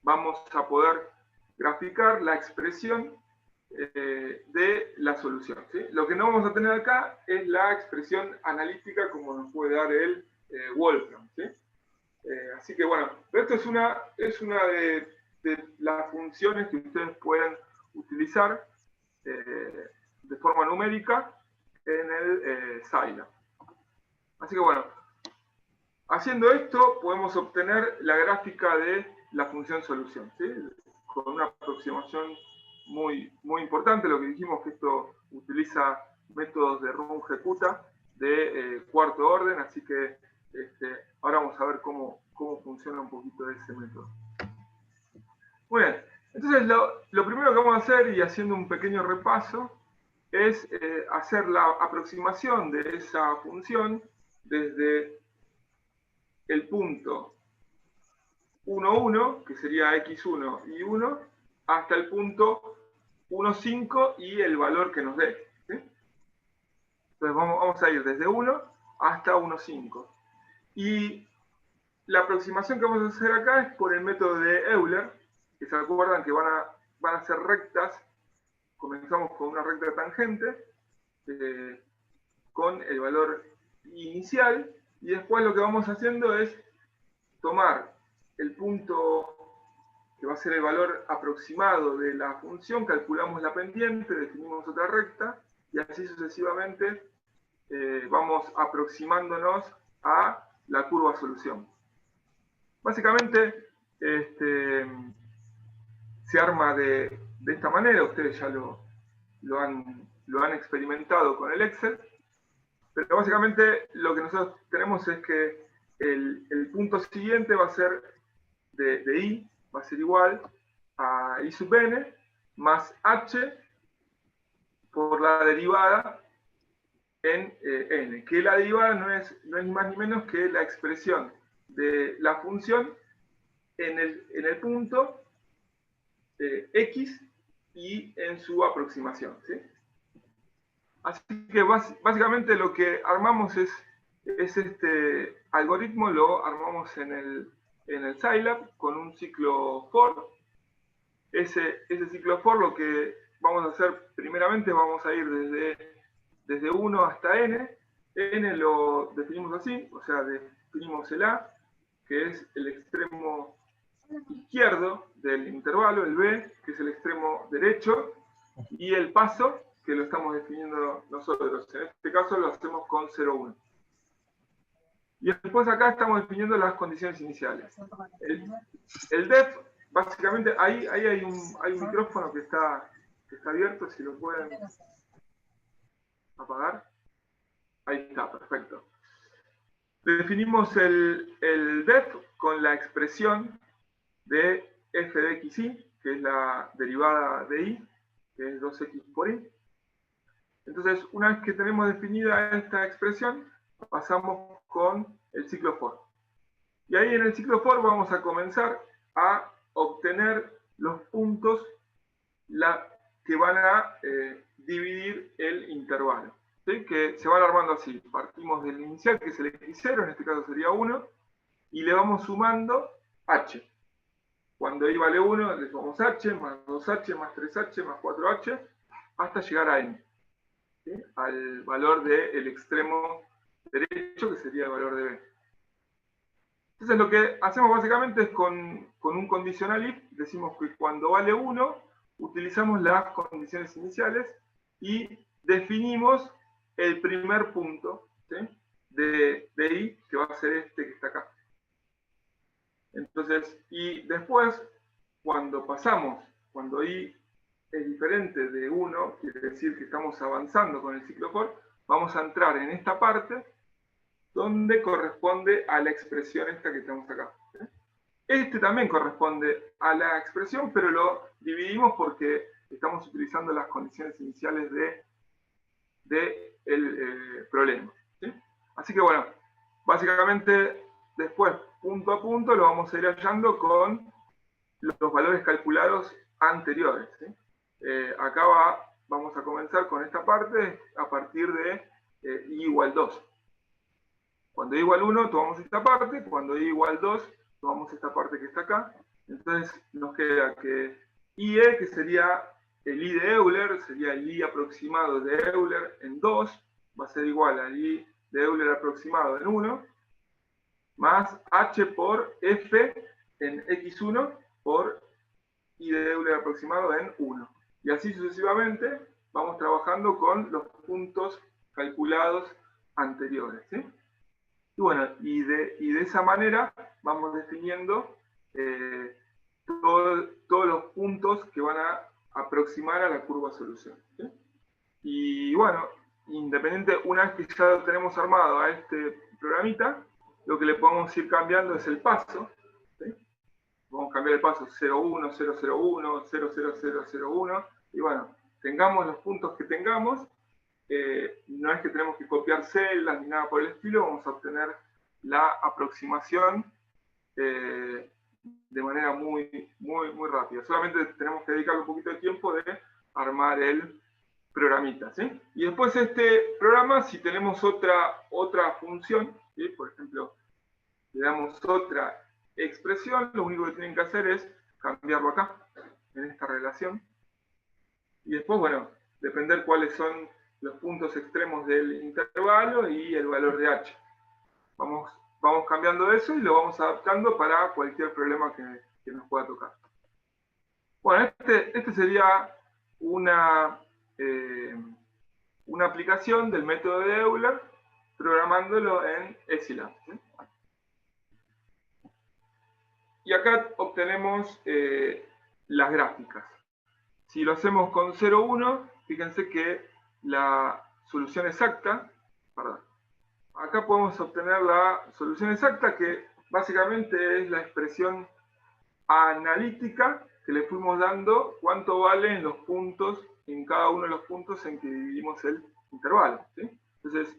vamos a poder graficar la expresión de la solución. ¿sí? Lo que no vamos a tener acá es la expresión analítica como nos puede dar el Wolfram. ¿sí? Así que bueno, esto es una de las funciones que ustedes pueden utilizar de forma numérica en el Scilab. Así que bueno, haciendo esto podemos obtener la gráfica de la función solución, ¿sí? Con una aproximación muy importante. Lo que dijimos que esto utiliza métodos de Runge-Kutta de cuarto orden, así que ahora vamos a ver cómo funciona un poquito ese método. Muy bien, entonces lo primero que vamos a hacer, y haciendo un pequeño repaso, es hacer la aproximación de esa función desde el punto 1, 1, que sería x1 y 1, hasta el punto 1, 5 y el valor que nos dé. ¿sí? Entonces vamos a ir desde 1 hasta 1, 5. Y la aproximación que vamos a hacer acá es por el método de Euler, que se acuerdan que van a ser rectas. Comenzamos con una recta tangente, con el valor inicial, y después lo que vamos haciendo es tomar el punto que va a ser el valor aproximado de la función, calculamos la pendiente, definimos otra recta, y así sucesivamente vamos aproximándonos a la curva solución. Básicamente, se arma de esta manera, ustedes ya lo han experimentado con el Excel, pero básicamente lo que nosotros tenemos es que el punto siguiente va a ser de I, va a ser igual a I sub n más h por la derivada en n, que la derivada no es ni más ni menos que la expresión de la función en el punto x y en su aproximación. ¿sí? Así que básicamente lo que armamos es este algoritmo, lo armamos en el Scilab con un ciclo for. Ese ciclo for lo que vamos a hacer primeramente, vamos a ir desde 1 hasta n. N lo definimos así, o sea, definimos el A, que es el extremo izquierdo del intervalo, el B, que es el extremo derecho, y el paso, que lo estamos definiendo nosotros. En este caso lo hacemos con 0,1. Y después acá estamos definiendo las condiciones iniciales. El def, básicamente, ahí hay un micrófono que está abierto, si lo pueden apagar. Ahí está, perfecto. Definimos el def con la expresión de f de xy, que es la derivada de y, que es 2x por y. Entonces, una vez que tenemos definida esta expresión, pasamos con el ciclo for. Y ahí en el ciclo for vamos a comenzar a obtener los puntos que van a dividir el intervalo. ¿sí? Que se van armando así. Partimos del inicial, que es el x0, en este caso sería 1, y le vamos sumando h. Cuando i vale 1, le sumamos h, más 2h, más 3h, más 4h, hasta llegar a n. ¿sí? Al valor del extremo derecho, que sería el valor de b. Entonces lo que hacemos básicamente es con un conditional if, decimos que cuando vale 1, utilizamos las condiciones iniciales y definimos el primer punto, ¿sí?, de i, que va a ser este que está acá. Entonces, y después, cuando i es diferente de 1, quiere decir que estamos avanzando con el ciclo for, vamos a entrar en esta parte donde corresponde a la expresión esta que tenemos acá. Este también corresponde a la expresión, pero lo dividimos porque estamos utilizando las condiciones iniciales del problema, ¿sí? Así que bueno, básicamente después, punto a punto, lo vamos a ir hallando con los valores calculados anteriores, ¿sí? Acá vamos a comenzar con esta parte a partir de i igual 2. Cuando i igual 1, tomamos esta parte. Cuando i igual 2, tomamos esta parte que está acá. Entonces nos queda que IE, que sería el i de Euler, sería el i aproximado de Euler en 2, va a ser igual al i de Euler aproximado en 1, más h por f en x1 por i de Euler aproximado en 1. Y así sucesivamente vamos trabajando con los puntos calculados anteriores, ¿sí? Y bueno, y de esa manera vamos definiendo todos los puntos que van a aproximar a la curva solución, ¿sí? Y bueno, independiente, una vez que ya lo tenemos armado a este programita, lo que le podemos ir cambiando es el paso, ¿sí? Vamos a cambiar el paso 01, 001, 00001, y bueno, tengamos los puntos que tengamos, no es que tenemos que copiar celdas ni nada por el estilo, vamos a obtener la aproximación de manera muy rápida. Solamente tenemos que dedicarle un poquito de tiempo de armar el programita, ¿sí? Y después este programa, si tenemos otra función, ¿sí?, por ejemplo, le damos otra expresión, lo único que tienen que hacer es cambiarlo acá, en esta relación. Y después, bueno, depender cuáles son los puntos extremos del intervalo y el valor de h. Vamos cambiando eso y lo vamos adaptando para cualquier problema que nos pueda tocar. Bueno, este sería una aplicación del método de Euler programándolo en ECILAB, ¿sí? Y acá obtenemos las gráficas. Si lo hacemos con 0,1, fíjense que la solución exacta, perdón, acá podemos obtener la solución exacta, que básicamente es la expresión analítica que le fuimos dando cuánto valen los puntos en cada uno de los puntos en que dividimos el intervalo, ¿sí? Entonces,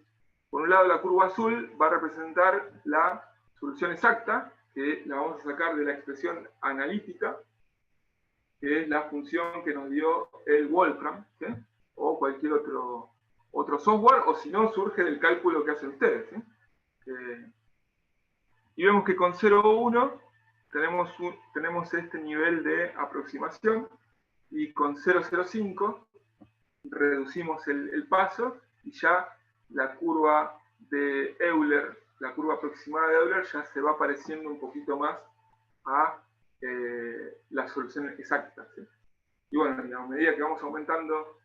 por un lado la curva azul va a representar la solución exacta, que la vamos a sacar de la expresión analítica, que es la función que nos dio el Wolfram, ¿sí?, o cualquier otro software, o si no, surge del cálculo que hacen ustedes, ¿sí? Y vemos que con 0,1 tenemos este nivel de aproximación, y con 0,05 reducimos el paso, y ya la curva de Euler, la curva aproximada de Euler, ya se va pareciendo un poquito más a la solución exacta, ¿sí? Y bueno, a medida que vamos aumentando,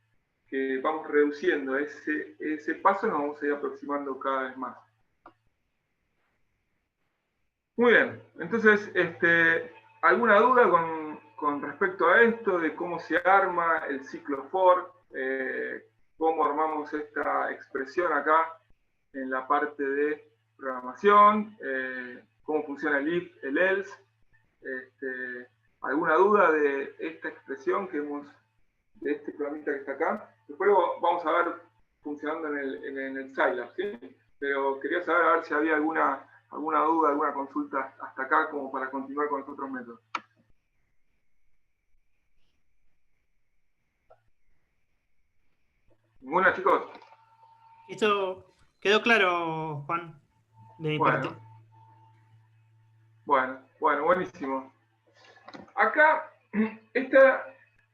que vamos reduciendo ese paso, nos vamos a ir aproximando cada vez más. Muy bien, entonces, ¿alguna duda con respecto a esto, de cómo se arma el ciclo for, cómo armamos esta expresión acá en la parte de programación, cómo funciona el if, el else? ¿Alguna duda de esta expresión de este programita que está acá? Después lo vamos a ver funcionando en el Scilab, ¿sí? Pero quería saber a ver si había alguna duda, alguna consulta hasta acá, como para continuar con los otros métodos. ¿Ninguna, chicos? Esto quedó claro, Juan, de mi parte. Bueno, buenísimo. Acá, este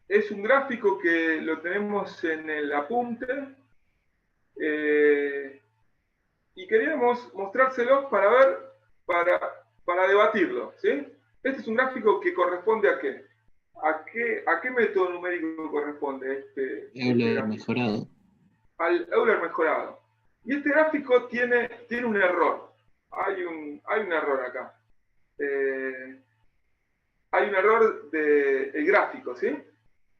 es un gráfico que lo tenemos en el apunte, y queríamos mostrárselos para para debatirlo, ¿sí? Este es un gráfico que corresponde a qué. ¿A qué método numérico corresponde este Euler gráfico? mejorado. Al Euler mejorado. Y este gráfico tiene un error. Hay un error acá. Hay un error del gráfico, ¿sí?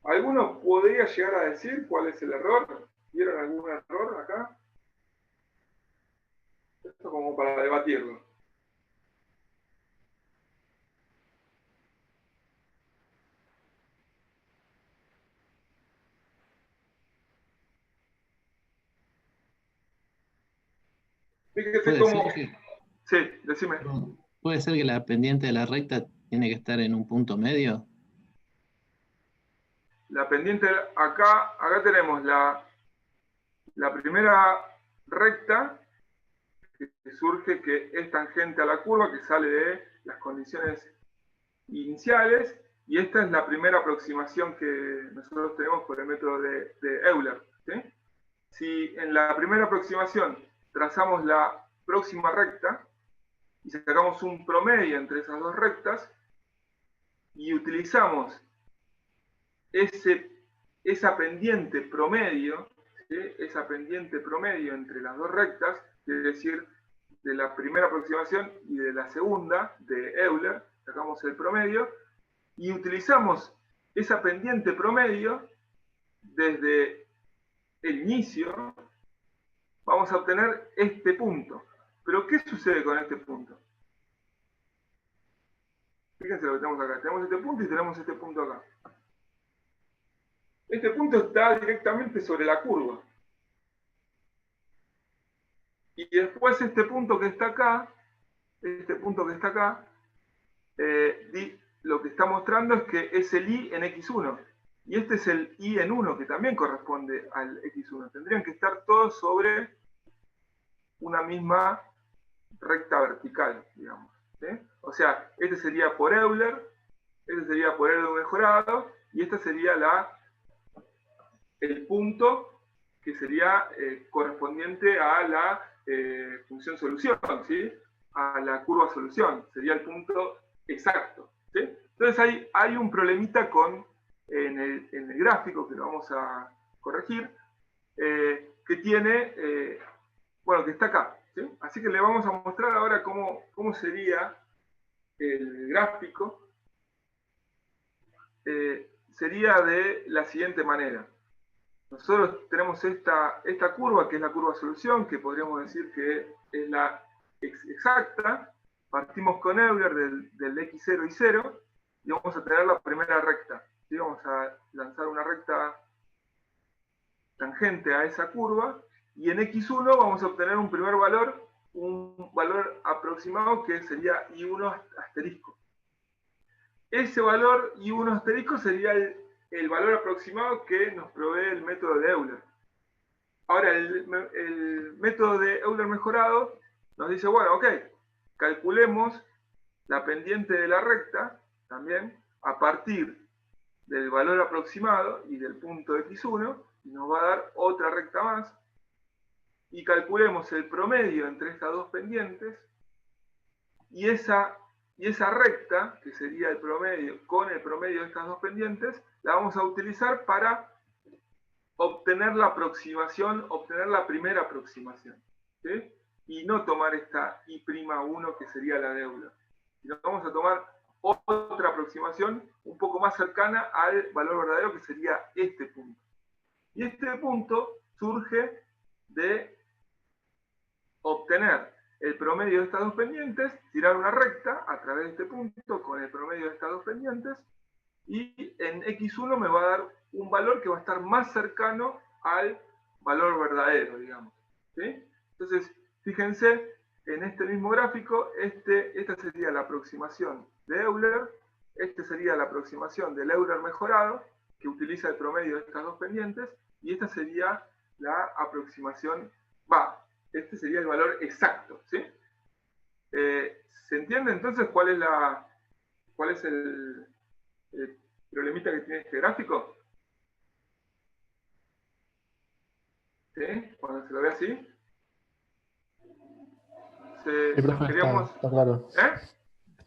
¿Alguno podría llegar a decir cuál es el error? ¿Vieron algún error acá? Esto como para debatirlo. Fíjese cómo... Sí, decime. ¿Puede ser que la pendiente de la recta tiene que estar en un punto medio? La pendiente, acá tenemos la primera recta que surge, que es tangente a la curva, que sale de las condiciones iniciales, y esta es la primera aproximación que nosotros tenemos por el método de Euler, ¿sí? Si en la primera aproximación trazamos la próxima recta y sacamos un promedio entre esas dos rectas y utilizamos esa pendiente promedio, ¿sí? Esa pendiente promedio entre las dos rectas, es decir, de la primera aproximación y de la segunda, de Euler, sacamos el promedio, y utilizamos esa pendiente promedio desde el inicio, vamos a obtener este punto. Pero ¿qué sucede con este punto? Fíjense lo que tenemos acá. Tenemos este punto y tenemos este punto acá. Este punto está directamente sobre la curva. Y después este punto que está acá, lo que está mostrando es que es el i en x1. Y este es el i en 1, que también corresponde al x1. Tendrían que estar todos sobre una misma recta vertical, digamos, ¿sí? O sea, este sería por Euler, este sería por Euler mejorado, y este sería el punto que sería correspondiente a la función solución, ¿sí? A la curva solución, sería el punto exacto, ¿sí? Entonces hay un problemita en el gráfico que lo vamos a corregir, que tiene, bueno, que está acá, ¿sí? Así que le vamos a mostrar ahora cómo sería el gráfico. Sería de la siguiente manera. Nosotros tenemos esta curva, que es la curva solución, que podríamos decir que es la exacta. Partimos con Euler del x0 y 0, y vamos a tener la primera recta, ¿sí? Vamos a lanzar una recta tangente a esa curva, y en x1 vamos a obtener un primer valor, un valor aproximado que sería i1 asterisco. Ese valor i1 asterisco sería el valor aproximado que nos provee el método de Euler. Ahora, el método de Euler mejorado nos dice, bueno, ok, calculemos la pendiente de la recta también a partir del valor aproximado y del punto x1, y nos va a dar otra recta más, y calculemos el promedio entre estas dos pendientes, y esa recta, que sería el promedio, con el promedio de estas dos pendientes, la vamos a utilizar para obtener la aproximación, obtener la primera aproximación, ¿sí? Y no tomar esta i'1 que sería la de Euler, sino vamos a tomar otra aproximación un poco más cercana al valor verdadero, que sería este punto. Y este punto surge de obtener el promedio de estas dos pendientes, tirar una recta a través de este punto con el promedio de estas dos pendientes, y en x1 me va a dar un valor que va a estar más cercano al valor verdadero, digamos, ¿sí? Entonces, fíjense, en este mismo gráfico, esta sería la aproximación de Euler, esta sería la aproximación del Euler mejorado, que utiliza el promedio de estas dos pendientes, y esta sería la aproximación, este sería el valor exacto, ¿sí? ¿Se entiende entonces cuál es el problemita que tiene este gráfico? ¿Sí? Cuando se lo ve así. Sí, profe, está claro.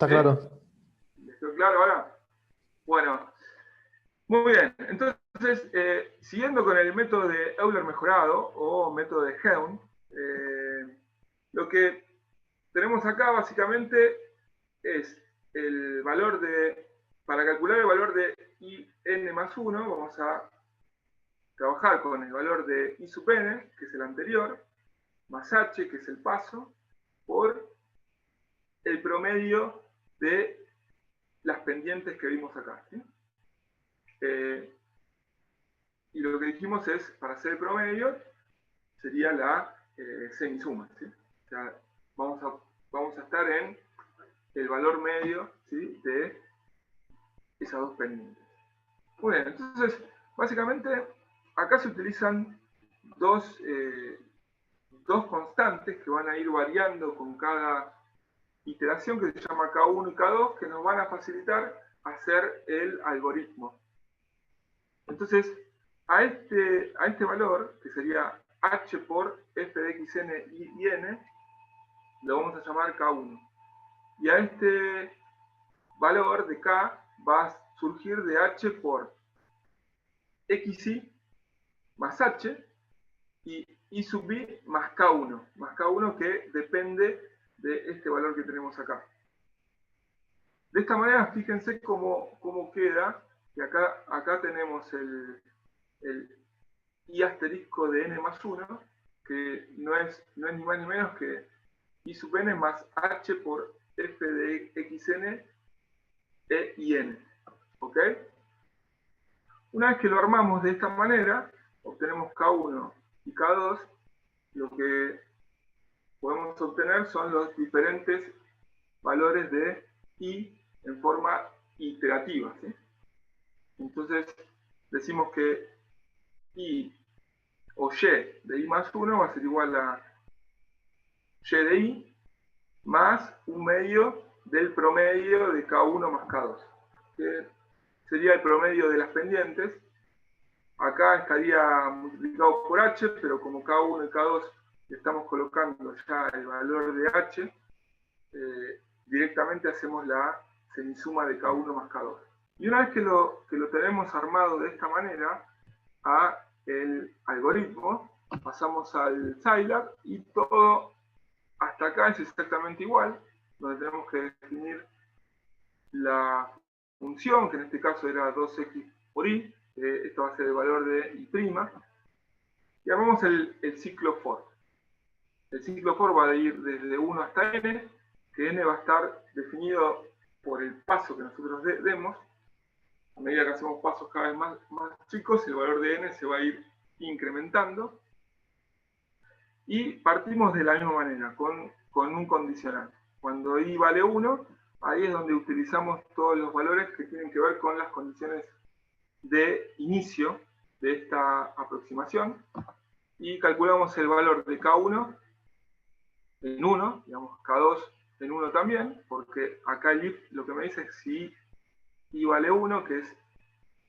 Está claro. ¿Les quedó claro ahora? Bueno, muy bien. Entonces, siguiendo con el método de Euler mejorado o método de Helm, lo que tenemos acá básicamente es el valor para calcular el valor de IN más 1, vamos a trabajar con el valor de I sub n, que es el anterior, más h, que es el paso, por el promedio de las pendientes que vimos acá, ¿sí? Y lo que dijimos es, para hacer el promedio, sería la semisuma, ¿sí? O sea, vamos a estar en el valor medio, ¿sí?, de esas dos pendientes. Muy bien, entonces, básicamente, acá se utilizan dos constantes que van a ir variando con cada iteración, que se llama K1 y K2, que nos van a facilitar hacer el algoritmo. Entonces, a este valor, que sería h por f de xn y n, lo vamos a llamar K1. Y a este valor de K va a surgir de h por xi más h y I sub b más K1 que depende de este valor que tenemos acá. De esta manera, fíjense cómo queda, que acá tenemos el I asterisco de n más 1, que no es ni más ni menos que I sub n más h por f de xn e y n. ¿Ok? Una vez que lo armamos de esta manera, obtenemos K1 y K2, lo que podemos obtener son los diferentes valores de I en forma iterativa, ¿sí? Entonces, decimos que I o Y de I más 1 va a ser igual a Y de I más un medio del promedio de K1 más K2, que sería el promedio de las pendientes. Acá estaría multiplicado por H, pero como K1 y K2 estamos colocando ya el valor de H, directamente hacemos la semisuma de K1 más K2. Y una vez que lo tenemos armado de esta manera, a el algoritmo, pasamos al Scilab y todo hasta acá es exactamente igual, donde tenemos que definir la función, que en este caso era 2x por i, esto va a ser el valor de i', y armamos el ciclo for. El ciclo for va a ir desde 1 hasta n, que n va a estar definido por el paso que nosotros demos. A medida que hacemos pasos cada vez más chicos, el valor de n se va a ir incrementando. Y partimos de la misma manera, con un condicional. Cuando i vale 1, ahí es donde utilizamos todos los valores que tienen que ver con las condiciones de inicio de esta aproximación. Y calculamos el valor de K1 en 1, digamos K2 en 1 también, porque acá el if lo que me dice es si i vale 1, que es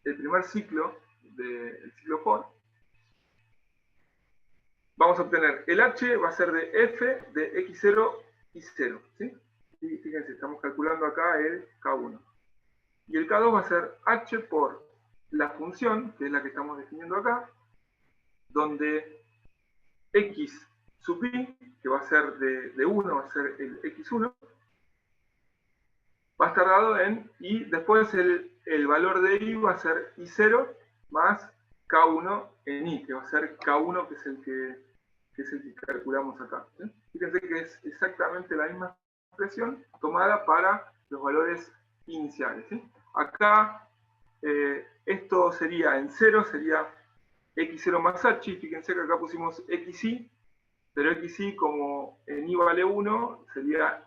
el primer ciclo del ciclo for, vamos a obtener el h va a ser de f de x0 y 0, ¿sí? Y fíjense, estamos calculando acá el K1. Y el K2 va a ser h por la función, que es la que estamos definiendo acá, donde x sub i, que va a ser de 1, va a ser el x1, va a estar dado en, y después el valor de i va a ser i0 más K1 en i, que va a ser K1, que es el que calculamos acá, ¿sí? Fíjense que es exactamente la misma expresión tomada para los valores iniciales, ¿sí? Acá, esto sería en 0, sería x0 más h, y fíjense que acá pusimos xi, pero xi como en i vale 1, sería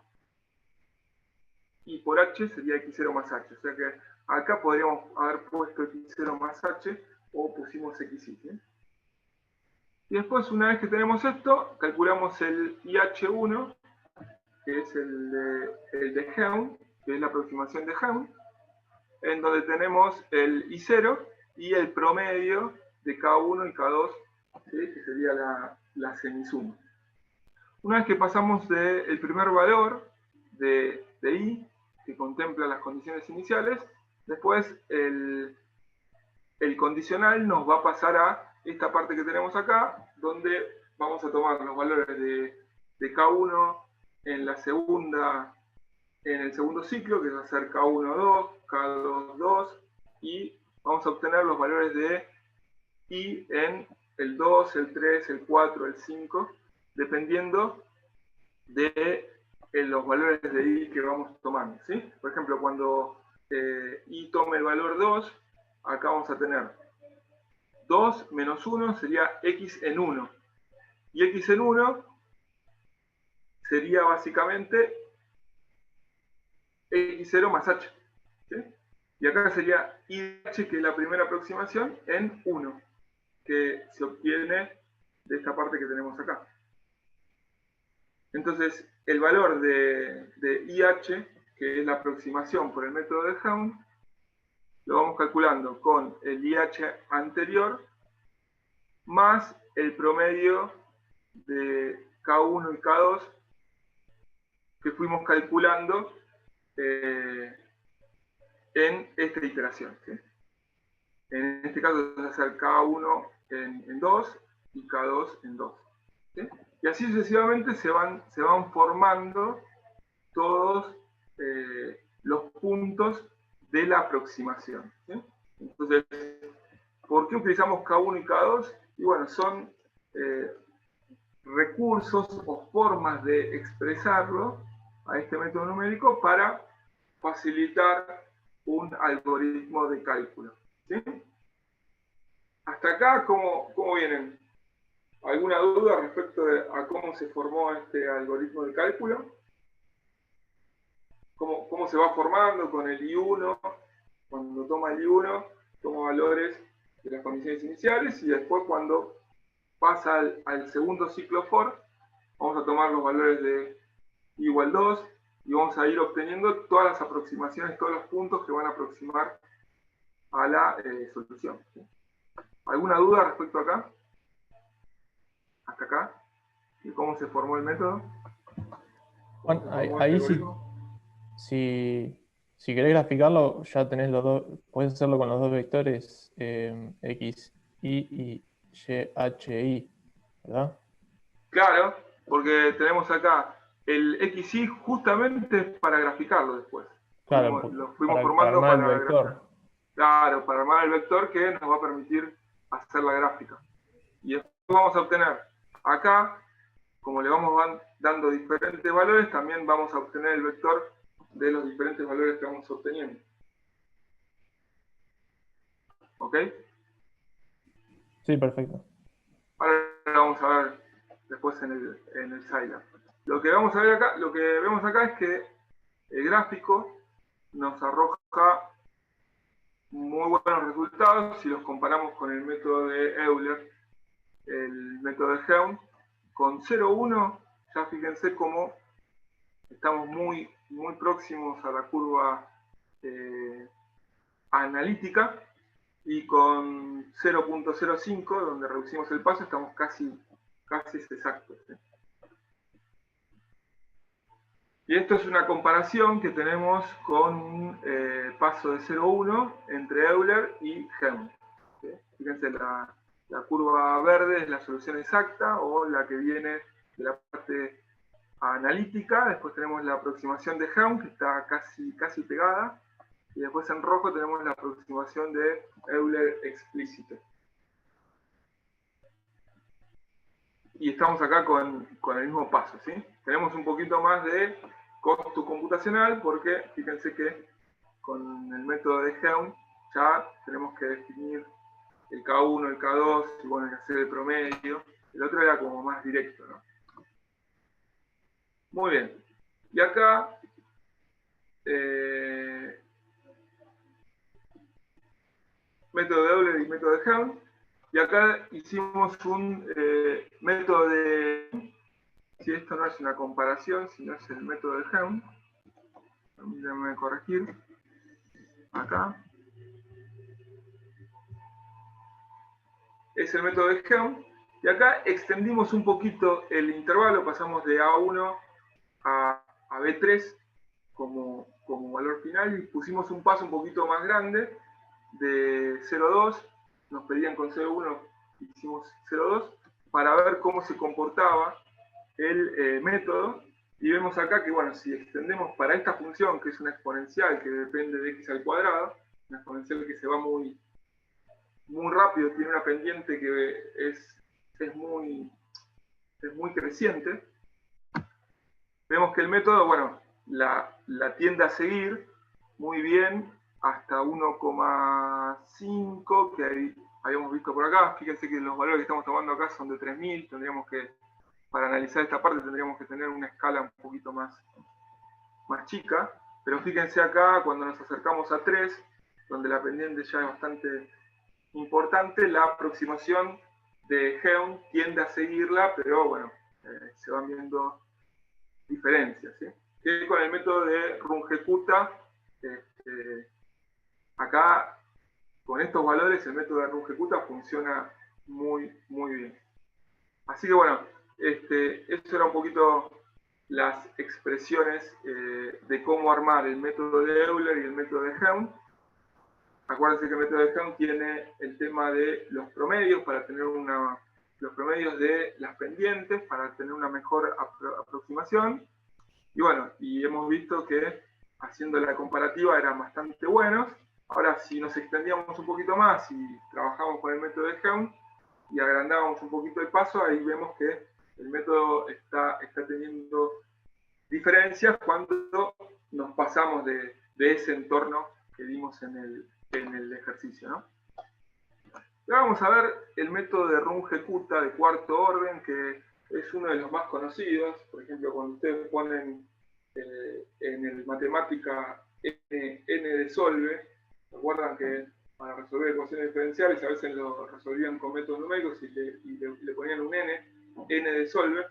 i por h, sería x0 más h. O sea que acá podríamos haber puesto x0 más h, o pusimos xi, ¿sí? Y después, una vez que tenemos esto, calculamos el IH1, que es el de Helm, que es la aproximación de Helm, en donde tenemos el I0 y el promedio de K1 y K2, ¿sí?, que sería la semisuma. Una vez que pasamos del primer valor de I, que contempla las condiciones iniciales. Después el condicional nos va a pasar a esta parte que tenemos acá, donde vamos a tomar los valores de K1 en el segundo ciclo, que va a ser K1, 2, K2, 2, y vamos a obtener los valores de I en el 2, el 3, el 4, el 5, dependiendo de los valores de I que vamos tomando, ¿sí? Por ejemplo, cuando I tome el valor 2, acá vamos a tener 2 menos 1 sería X en 1. Y X en 1 sería básicamente X0 más H, ¿sí? Y acá sería IH, que es la primera aproximación, en 1, que se obtiene de esta parte que tenemos acá. Entonces, el valor de IH, que es la aproximación por el método de Helm, lo vamos calculando con el IH anterior más el promedio de K1 y K2 que fuimos calculando en esta iteración, ¿sí? En este caso va a ser K1 en 2 y K2 en 2, ¿sí? Y así sucesivamente se van formando todos los puntos de la aproximación, ¿sí? Entonces, ¿por qué utilizamos K1 y K2? Y bueno, son recursos o formas de expresarlo a este método numérico para facilitar un algoritmo de cálculo, ¿sí? Hasta acá, ¿cómo vienen? ¿Alguna duda respecto a cómo se formó este algoritmo de cálculo? ¿Cómo se va formando con el I1? Cuando toma el I1, toma valores de las condiciones iniciales, y después cuando pasa al segundo ciclo for, vamos a tomar los valores de I igual 2 y vamos a ir obteniendo todas las aproximaciones, todos los puntos que van a aproximar a la solución, ¿sí? ¿Alguna duda respecto a acá? ¿Hasta acá? ¿Y cómo se formó el método? Bueno, ahí sí, si querés graficarlo, ya tenés los dos, podés hacerlo con los dos vectores X, Y H, I, ¿verdad? Claro, porque tenemos acá el XY justamente para graficarlo después. Claro, Lo fuimos para formando armar el vector. Claro, para armar el vector que nos va a permitir hacer la gráfica. Y después vamos a obtener acá, como le vamos dando diferentes valores, también vamos a obtener el vector de los diferentes valores que vamos obteniendo. ¿Ok? Sí, perfecto. Ahora vamos a ver después en el Scilab. Lo que vamos a ver acá, lo que vemos acá es que el gráfico nos arroja muy buenos resultados si los comparamos con el método de Euler, el método de Helm. Con 0,1 ya fíjense cómo estamos muy próximos a la curva analítica, y con 0,05, donde reducimos el paso, estamos casi exactos, ¿sí? Y esto es una comparación que tenemos con paso de 0,1 entre Euler y Helm, ¿sí? Fíjense, la curva verde es la solución exacta, o la que viene de la parte analítica. Después tenemos la aproximación de Helm, que está casi pegada, y después en rojo tenemos la aproximación de Euler explícito. Y estamos acá con el mismo paso, ¿sí? Tenemos un poquito más de costo computacional, porque fíjense que con el método de Helm ya tenemos que definir el K1, el K2, y bueno, hay que hacer el promedio. El otro era como más directo, ¿no? Muy bien. Y acá método de Euler y método de Helm. Y acá hicimos un método de... Si esto no es una comparación, sino es el método de Helm. Permítanme corregir. Acá. Es el método de Helm. Y acá extendimos un poquito el intervalo, pasamos de A1 a B3 como como valor final, y pusimos un paso un poquito más grande de 0,2, nos pedían con 0,1, hicimos 0,2, para ver cómo se comportaba el método, y vemos acá que, bueno, si extendemos para esta función, que es una exponencial que depende de x al cuadrado, una exponencial que se va muy rápido, tiene una pendiente que es muy creciente, vemos que el método, bueno, la tiende a seguir muy bien hasta 1,5, que ahí habíamos visto por acá. Fíjense que los valores que estamos tomando acá son de 3000, tendríamos que, para analizar esta parte, tendríamos que tener una escala un poquito más chica, pero fíjense acá, cuando nos acercamos a 3, donde la pendiente ya es bastante importante, la aproximación de Geum tiende a seguirla, pero bueno, se van viendo diferencias, ¿sí? Que con el método de Runge-Kutta, acá, con estos valores, el método de Runge-Kutta funciona muy bien. Así que bueno, eso era un poquito las expresiones de cómo armar el método de Euler y el método de Geum. Acuérdense que el método de Geum tiene el tema de los promedios, para tener los promedios de las pendientes, para tener una mejor aproximación. Y bueno, y hemos visto que haciendo la comparativa eran bastante buenos. Ahora, si nos extendíamos un poquito más y trabajamos con el método de Geum y agrandábamos un poquito el paso, ahí vemos que el método está teniendo diferencias cuando nos pasamos de ese entorno que vimos en el ejercicio, ¿no? Ahora vamos a ver el método de Runge-Kutta de cuarto orden, que es uno de los más conocidos. Por ejemplo, cuando ustedes ponen en el matemática n de solve, recuerdan que para resolver ecuaciones diferenciales a veces lo resolvían con métodos numéricos y le ponían un n de solve.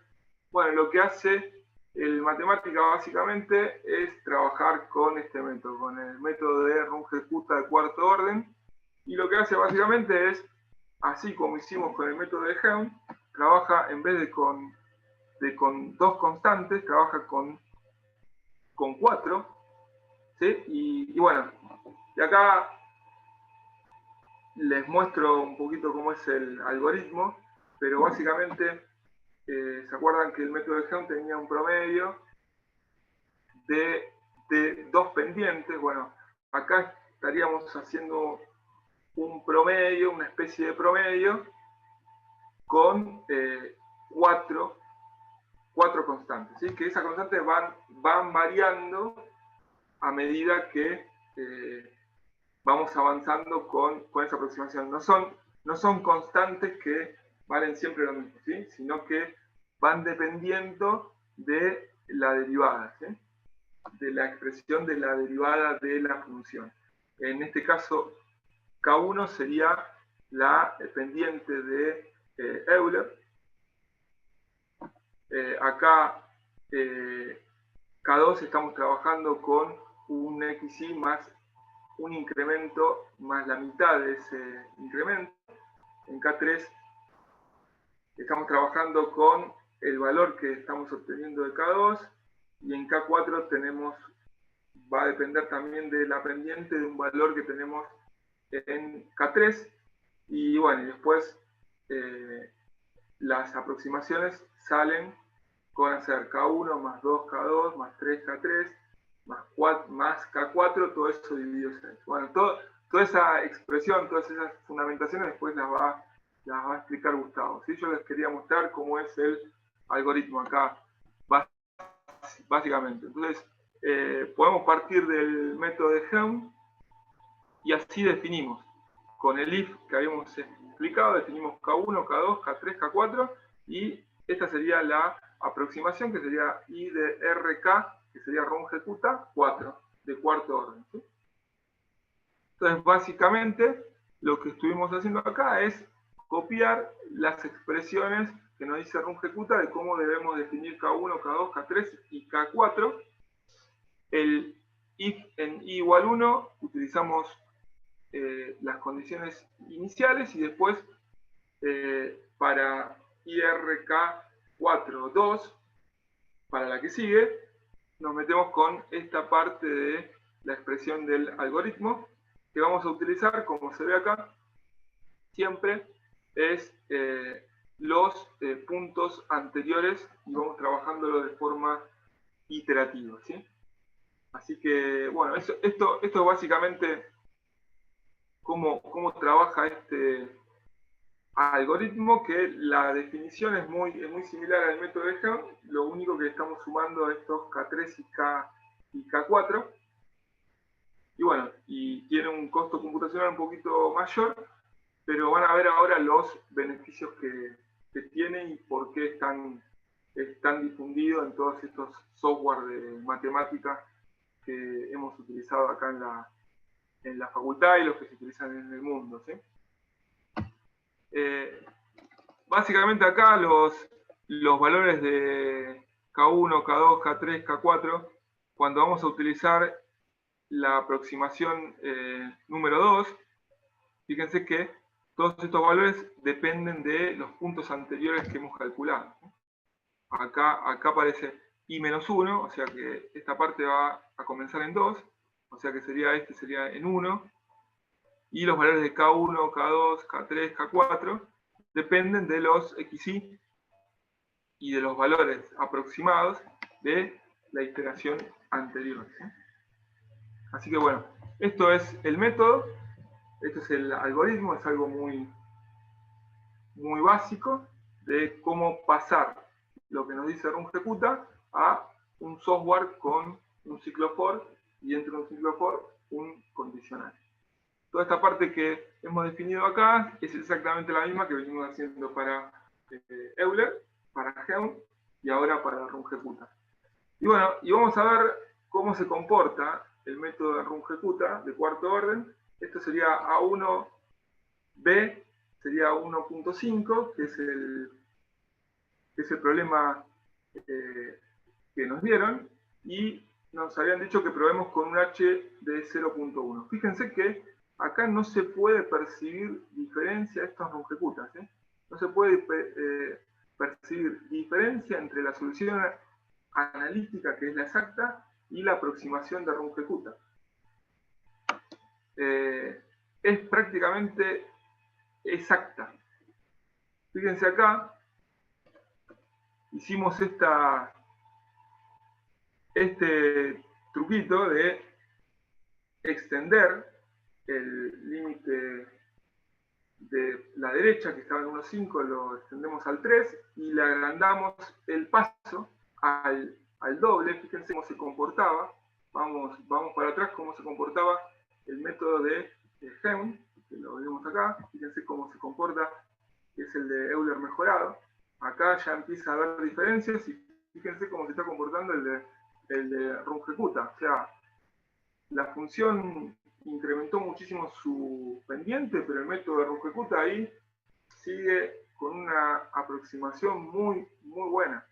Bueno, lo que hace el matemática básicamente es trabajar con este método, con el método de Runge-Kutta de cuarto orden, y lo que hace básicamente es, así como hicimos con el método de Geum, trabaja en vez de con dos constantes, trabaja con 4, ¿sí? Y bueno, y acá les muestro un poquito cómo es el algoritmo, pero básicamente, ¿se acuerdan que el método de Geum tenía un promedio de 2 pendientes? Bueno, acá estaríamos haciendo un promedio, una especie de promedio, con 4 constantes, ¿sí? Que esas constantes van variando a medida que vamos avanzando con esa aproximación. No son constantes que valen siempre lo mismo, ¿sí? Sino que van dependiendo de la derivada, ¿sí? De la expresión de la derivada de la función. En este caso, K1 sería la pendiente de Euler. Acá K2 estamos trabajando con un xy más un incremento más la mitad de ese incremento. En K3 estamos trabajando con el valor que estamos obteniendo de K2, y en K4 va a depender también de la pendiente de un valor que tenemos en K3, y bueno, y después las aproximaciones salen con hacer K1 más 2K2 más 3K3 más K4, todo eso dividido en 6. Bueno, toda esa expresión, todas esas fundamentaciones después las va a explicar Gustavo, ¿sí? Yo les quería mostrar cómo es el algoritmo acá, básicamente. Entonces, podemos partir del método de Geum y así definimos. Con el if que habíamos explicado, definimos K1, K2, K3, K4, y esta sería la aproximación, que sería I de RK, que sería Runge-Kutta 4, de cuarto orden, ¿sí? Entonces, básicamente, lo que estuvimos haciendo acá es copiar las expresiones que nos dice Runge-Kutta de cómo debemos definir K1, K2, K3 y K4. El if en i igual 1 utilizamos las condiciones iniciales, y después para IRK 4, 2, para la que sigue, nos metemos con esta parte de la expresión del algoritmo, que vamos a utilizar, como se ve acá, siempre es los puntos anteriores y vamos trabajándolo de forma iterativa, ¿sí? Así que, bueno, esto es básicamente cómo trabaja este algoritmo, que la definición es muy similar al método de Helm, lo único que estamos sumando estos K3 y K4, y bueno, y tiene un costo computacional un poquito mayor, pero van a ver ahora los beneficios que tiene y por qué es tan difundido en todos estos software de matemática que hemos utilizado acá en la facultad y los que se utilizan en el mundo, ¿sí? Básicamente acá los valores de K1, K2, K3, K4, cuando vamos a utilizar la aproximación número 2, fíjense que todos estos valores dependen de los puntos anteriores que hemos calculado. Acá aparece i-1, o sea que esta parte va a comenzar en 2, o sea que este sería en 1, y los valores de K1, K2, K3, K4 dependen de los xi y de los valores aproximados de la iteración anterior, ¿sí? Así que bueno, esto es el método, esto es el algoritmo, es algo muy básico de cómo pasar lo que nos dice rungecuta a un software con un ciclo for y dentro de un ciclo for un condicional. Toda esta parte que hemos definido acá es exactamente la misma que venimos haciendo para Euler, para Helm y ahora para rungecuta. Y bueno, y vamos a ver cómo se comporta el método de rungecuta de cuarto orden. Esto sería A1B, sería 1.5, que es el problema que nos dieron, y nos habían dicho que probemos con un H de 0.1. Fíjense que acá no se puede percibir diferencia, esto es rungecuta, ¿sí? No se puede percibir diferencia entre la solución analítica, que es la exacta, y la aproximación de rungecuta. Es prácticamente exacta. Fíjense acá, hicimos este truquito de extender el límite de la derecha, que estaba en 1.5, lo extendemos al 3 y le agrandamos el paso al doble. Fíjense cómo se comportaba. Vamos para atrás, cómo se comportaba el método de Helm, que lo vemos acá. Fíjense cómo se comporta, que es el de Euler mejorado. Acá ya empieza a haber diferencias y fíjense cómo se está comportando el de rungecuta. O sea, la función incrementó muchísimo su pendiente, pero el método de rungecuta ahí sigue con una aproximación muy buena.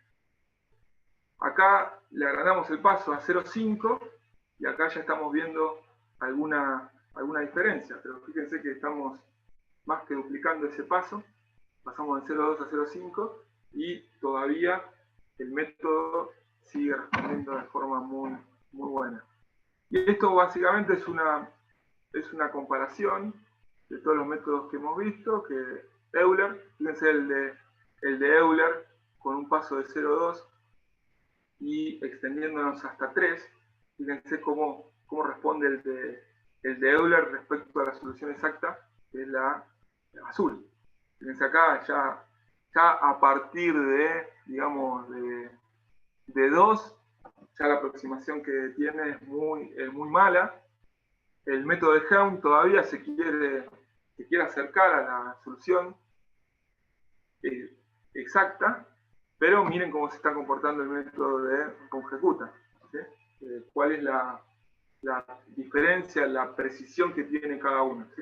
Acá le agrandamos el paso a 0.5 y acá ya estamos viendo alguna diferencia, pero fíjense que estamos más que duplicando ese paso. Pasamos de 0.2 a 0.5 y todavía el método sigue respondiendo de forma muy buena. Y esto básicamente es una comparación de todos los métodos que hemos visto, que Euler, fíjense el de Euler con un paso de 0.2 y extendiéndonos hasta 3, fíjense cómo responde el de Euler respecto a la solución exacta, que es la azul. Fíjense acá, ya a partir de, digamos, de 2, ya la aproximación que tiene es muy mala. El método de Helm todavía se quiere acercar a la solución exacta, pero miren cómo se está comportando el método de rungecuta, ¿sí? Cuál es la diferencia, la precisión que tiene cada uno, ¿sí?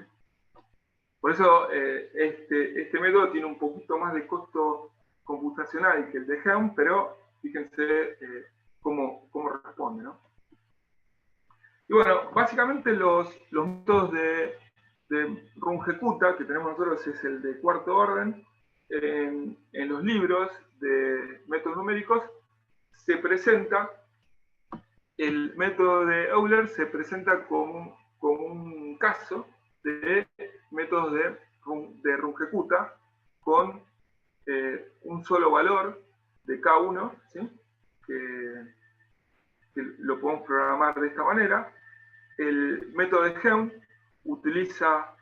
Por eso este método tiene un poquito más de costo computacional que el de Helm, pero fíjense cómo responde, ¿no? Y bueno, básicamente los métodos de rungecuta que tenemos nosotros es el de cuarto orden. En los libros de métodos numéricos se presenta el método de Euler se presenta como un caso de métodos de Runge-Kutta con un solo valor de K1, ¿sí? que lo podemos programar de esta manera. El método de Helm utiliza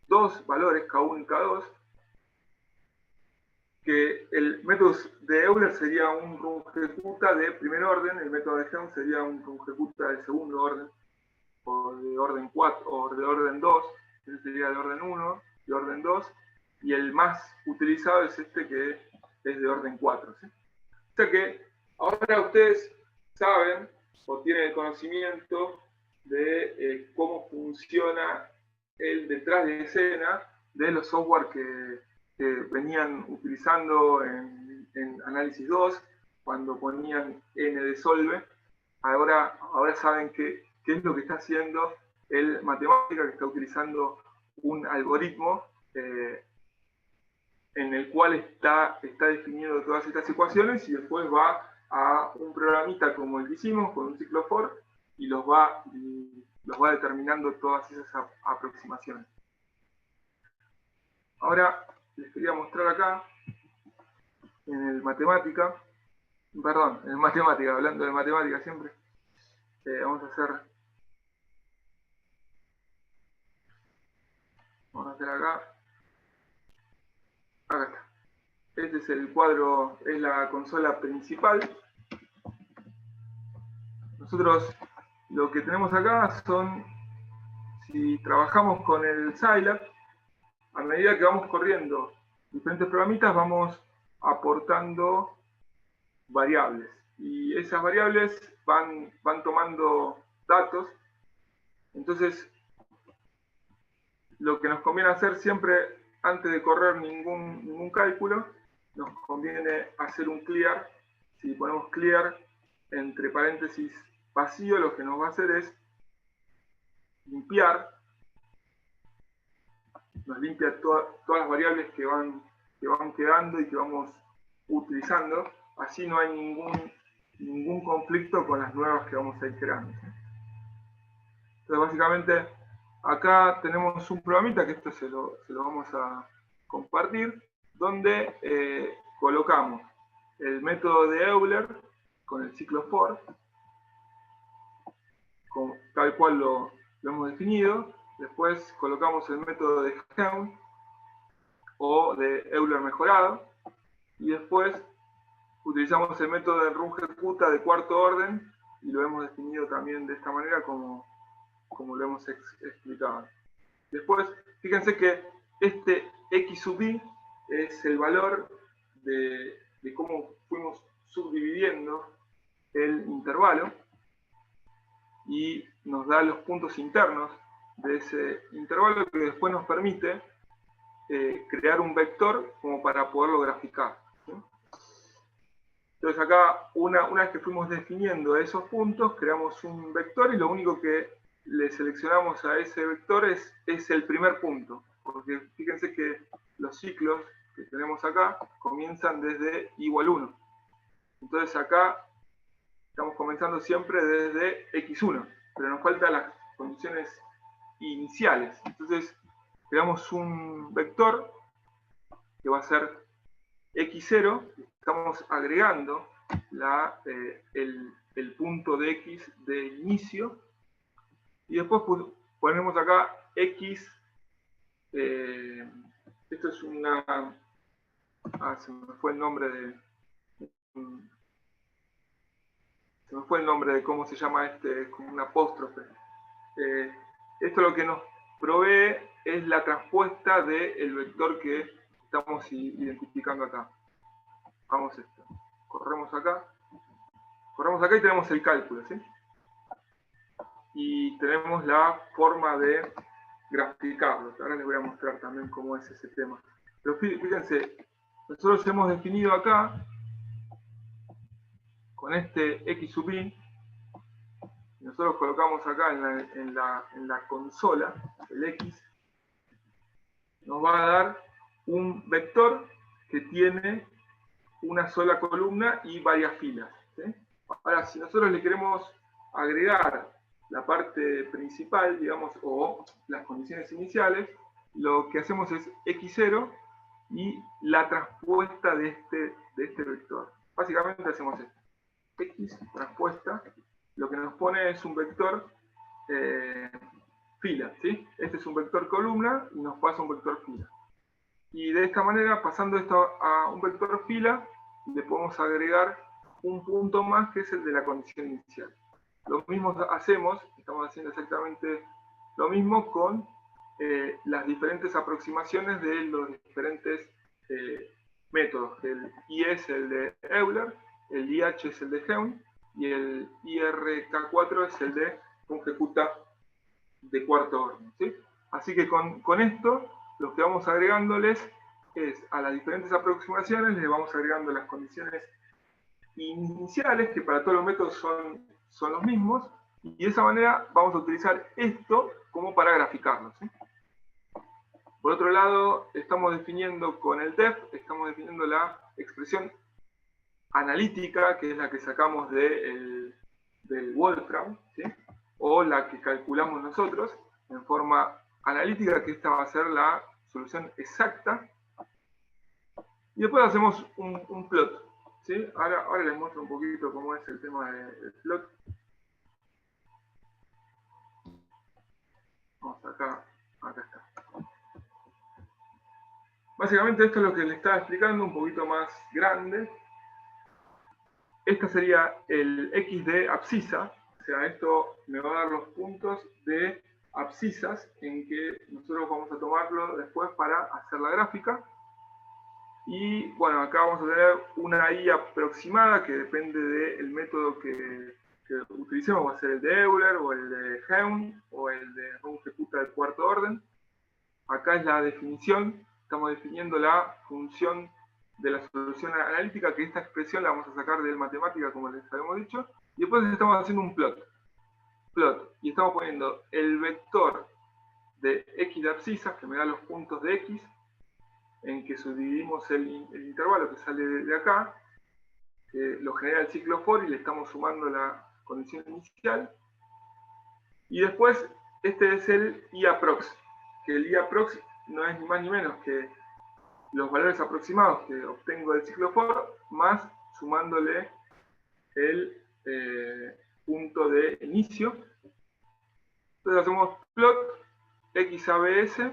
dos valores, K1 y K2, que el método de Euler sería un Runge-Kutta de primer orden, el método de Helm sería un Runge-Kutta de segundo orden, o de orden 4, o de orden 2, ese sería de orden 1, de orden 2, y el más utilizado es este que es de orden 4. ¿Sí? O sea que ahora ustedes saben o tienen el conocimiento de cómo funciona el detrás de escena de los software que venían utilizando en Análisis 2, cuando ponían n de solve. Ahora saben qué es lo que está haciendo el matemática, que está utilizando un algoritmo en el cual está definiendo todas estas ecuaciones y después va a un programita como el que hicimos, con un ciclo for, y los va determinando todas esas aproximaciones. Ahora les quería mostrar acá, en el matemática, hablando de matemática siempre, vamos a hacer acá está. Este es el cuadro, es la consola principal. Nosotros lo que tenemos acá son, si trabajamos con el Scilab, a medida que vamos corriendo diferentes programitas, vamos aportando variables. Y esas variables van tomando datos. Entonces, lo que nos conviene hacer siempre, antes de correr ningún cálculo, nos conviene hacer un clear. Si ponemos clear entre paréntesis vacío, lo que nos va a hacer es limpiar, nos limpia todas las variables que van quedando y que vamos utilizando. Así no hay ningún conflicto con las nuevas que vamos a ir creando. Entonces, básicamente, acá tenemos un programita, que esto se lo vamos a compartir, donde colocamos el método de Euler con el ciclo for, tal cual lo hemos definido. Después colocamos el método de Helm o de Euler mejorado, y después utilizamos el método de Runge-Kutta de cuarto orden, y lo hemos definido también de esta manera como lo hemos explicado. Después, fíjense que este x sub i es el valor de cómo fuimos subdividiendo el intervalo, y nos da los puntos internos de ese intervalo, que después nos permite crear un vector como para poderlo graficar. ¿Sí? Entonces acá, una vez que fuimos definiendo esos puntos, creamos un vector, y lo único que le seleccionamos a ese vector es el primer punto, porque fíjense que los ciclos que tenemos acá comienzan desde igual 1. Entonces acá estamos comenzando siempre desde x1, pero nos faltan las condiciones iniciales. Entonces creamos un vector que va a ser x0, estamos agregando el punto de x de inicio, y después ponemos acá x, esto es una, se me fue el nombre de cómo se llama este, es como un apóstrofe. Esto lo que nos provee es la transpuesta del vector que estamos identificando acá. Vamos esto. Corremos acá y tenemos el cálculo, ¿sí? Y tenemos la forma de graficarlo. Ahora les voy a mostrar también cómo es ese tema. Pero fíjense, nosotros hemos definido acá, con este x sub i, nosotros colocamos acá en la consola, el x, nos va a dar un vector que tiene una sola columna y varias filas. ¿Sí? Ahora, si nosotros le queremos agregar la parte principal, digamos, o las condiciones iniciales, lo que hacemos es x0 y la transpuesta de este vector. Básicamente hacemos esto. X transpuesta, lo que nos pone es un vector fila, ¿sí? Este es un vector columna y nos pasa un vector fila. Y de esta manera, pasando esto a un vector fila, le podemos agregar un punto más que es el de la condición inicial. Lo mismo hacemos, estamos haciendo exactamente lo mismo con las diferentes aproximaciones de los diferentes métodos. El I es el de Euler, el IH es el de Heun y el IRK4 es el de conjecuta de cuarto orden, ¿sí? Así que con esto, lo que vamos agregándoles es a las diferentes aproximaciones, les vamos agregando las condiciones iniciales, que para todos los métodos son los mismos, y de esa manera vamos a utilizar esto como para graficarlo, ¿sí? Por otro lado, estamos definiendo con el def, estamos definiendo la expresión analítica, que es la que sacamos del Wolfram, ¿sí? O la que calculamos nosotros en forma analítica, que esta va a ser la solución exacta. Y después hacemos un plot, ¿sí? Ahora les muestro un poquito cómo es el tema del plot. Vamos acá está. Básicamente esto es lo que les estaba explicando, un poquito más grande. Esta sería el X de abscisa, o sea, esto me va a dar los puntos de abscisas en que nosotros vamos a tomarlo después para hacer la gráfica. Y bueno, acá vamos a tener una I aproximada que depende del método que utilicemos, va a ser el de Euler o el de Heun o el de conjecuta del cuarto orden. Acá es la definición, estamos definiendo la función de la solución analítica, que esta expresión la vamos a sacar de matemática, como les habíamos dicho, y después estamos haciendo un plot, y estamos poniendo el vector de X de abscisas, que me da los puntos de X, en que subdividimos el intervalo que sale de acá, que lo genera el ciclo for, y le estamos sumando la condición inicial, y después este es el I-aprox, que el I-aprox no es ni más ni menos que los valores aproximados que obtengo del ciclo for, más sumándole el punto de inicio. Entonces hacemos plot XABS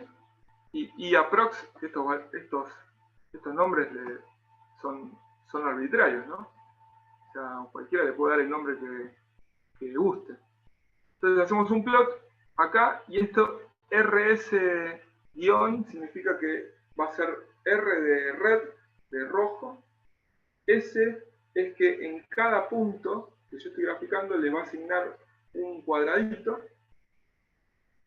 y IAPROX, estos nombres son arbitrarios, ¿no? O sea, cualquiera le puede dar el nombre que le guste. Entonces hacemos un plot acá, y esto RS- significa que va a ser R de red, de rojo. S es que en cada punto que yo estoy graficando le va a asignar un cuadradito,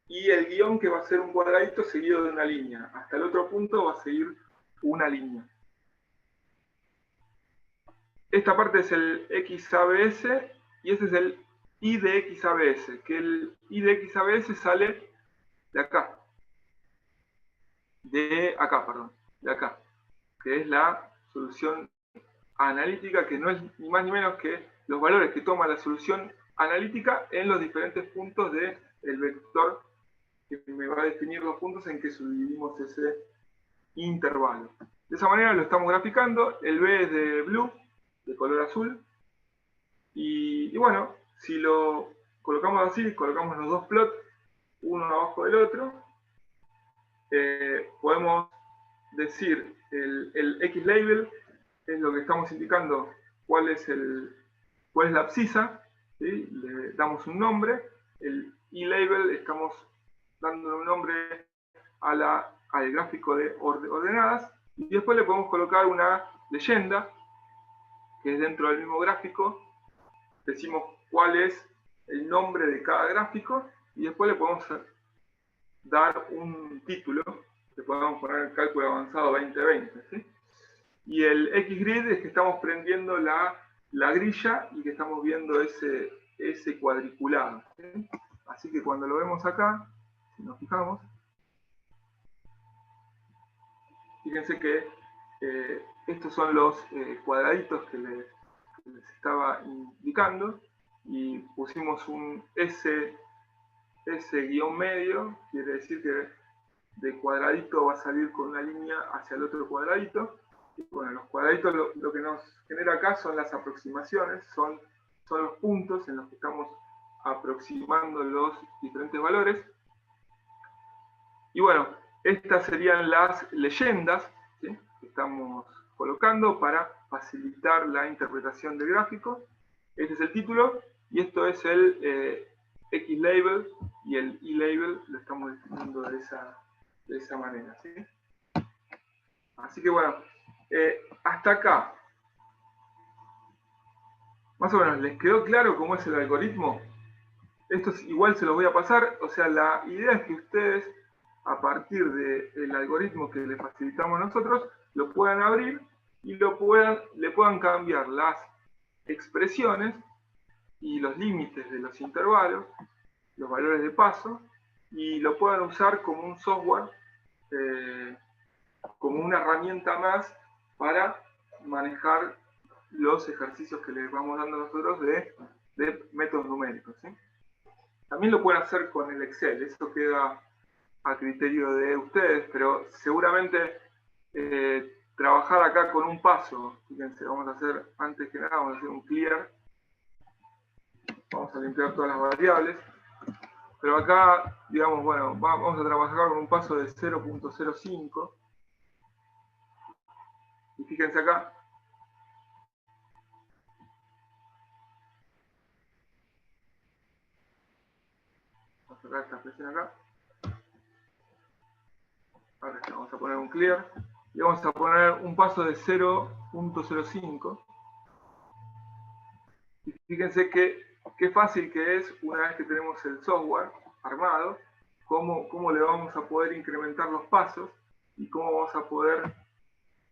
y el guión, que va a ser un cuadradito seguido de una línea. Hasta el otro punto va a seguir una línea. Esta parte es el XABS y este es el I de XABS, que el I de XABS sale de acá. De acá, que es la solución analítica, que no es ni más ni menos que los valores que toma la solución analítica en los diferentes puntos del vector, que me va a definir los puntos en que subdividimos ese intervalo. De esa manera lo estamos graficando. El B es de blue, de color azul, y bueno, si lo colocamos así, colocamos los dos plots uno abajo del otro, podemos decir el X-label es lo que estamos indicando cuál es la abscisa, ¿sí? Le damos un nombre. El I-label estamos dándole un nombre al gráfico de ordenadas, y después le podemos colocar una leyenda que es dentro del mismo gráfico. Decimos cuál es el nombre de cada gráfico, y después le podemos dar un título, le podemos poner el cálculo avanzado 2020, ¿sí? Y el X-grid es que estamos prendiendo la grilla y que estamos viendo ese cuadriculado, ¿sí? Así que cuando lo vemos acá, si nos fijamos, fíjense que estos son los cuadraditos que les les estaba indicando, y pusimos un S guión medio, quiere decir que de cuadradito va a salir con una línea hacia el otro cuadradito. Y bueno, los cuadraditos lo que nos genera acá son las aproximaciones, son los puntos en los que estamos aproximando los diferentes valores. Y bueno, estas serían las leyendas, ¿sí?, que estamos colocando para facilitar la interpretación del gráfico. Este es el título y esto es el X-label, y el Y-label lo estamos definiendo de esa manera, ¿sí? Así que bueno, hasta acá. Más o menos, ¿les quedó claro cómo es el algoritmo? Esto igual se los voy a pasar. O sea, la idea es que ustedes, a partir del algoritmo que les facilitamos nosotros, lo puedan abrir y le puedan cambiar las expresiones y los límites de los intervalos, los valores de paso, y lo puedan usar como un software, como una herramienta más para manejar los ejercicios que les vamos dando nosotros de métodos numéricos, ¿sí? También lo pueden hacer con el Excel, eso queda a criterio de ustedes, pero seguramente trabajar acá con un paso, fíjense, vamos a hacer, antes que nada, vamos a hacer un clear, vamos a limpiar todas las variables, pero acá, digamos, bueno, vamos a trabajar con un paso de 0.05, y fíjense acá, vamos a sacar esta expresión acá, ahora está, vamos a poner un clear, y vamos a poner un paso de 0.05, y fíjense qué fácil que es, una vez que tenemos el software armado, cómo le vamos a poder incrementar los pasos, y cómo vamos a poder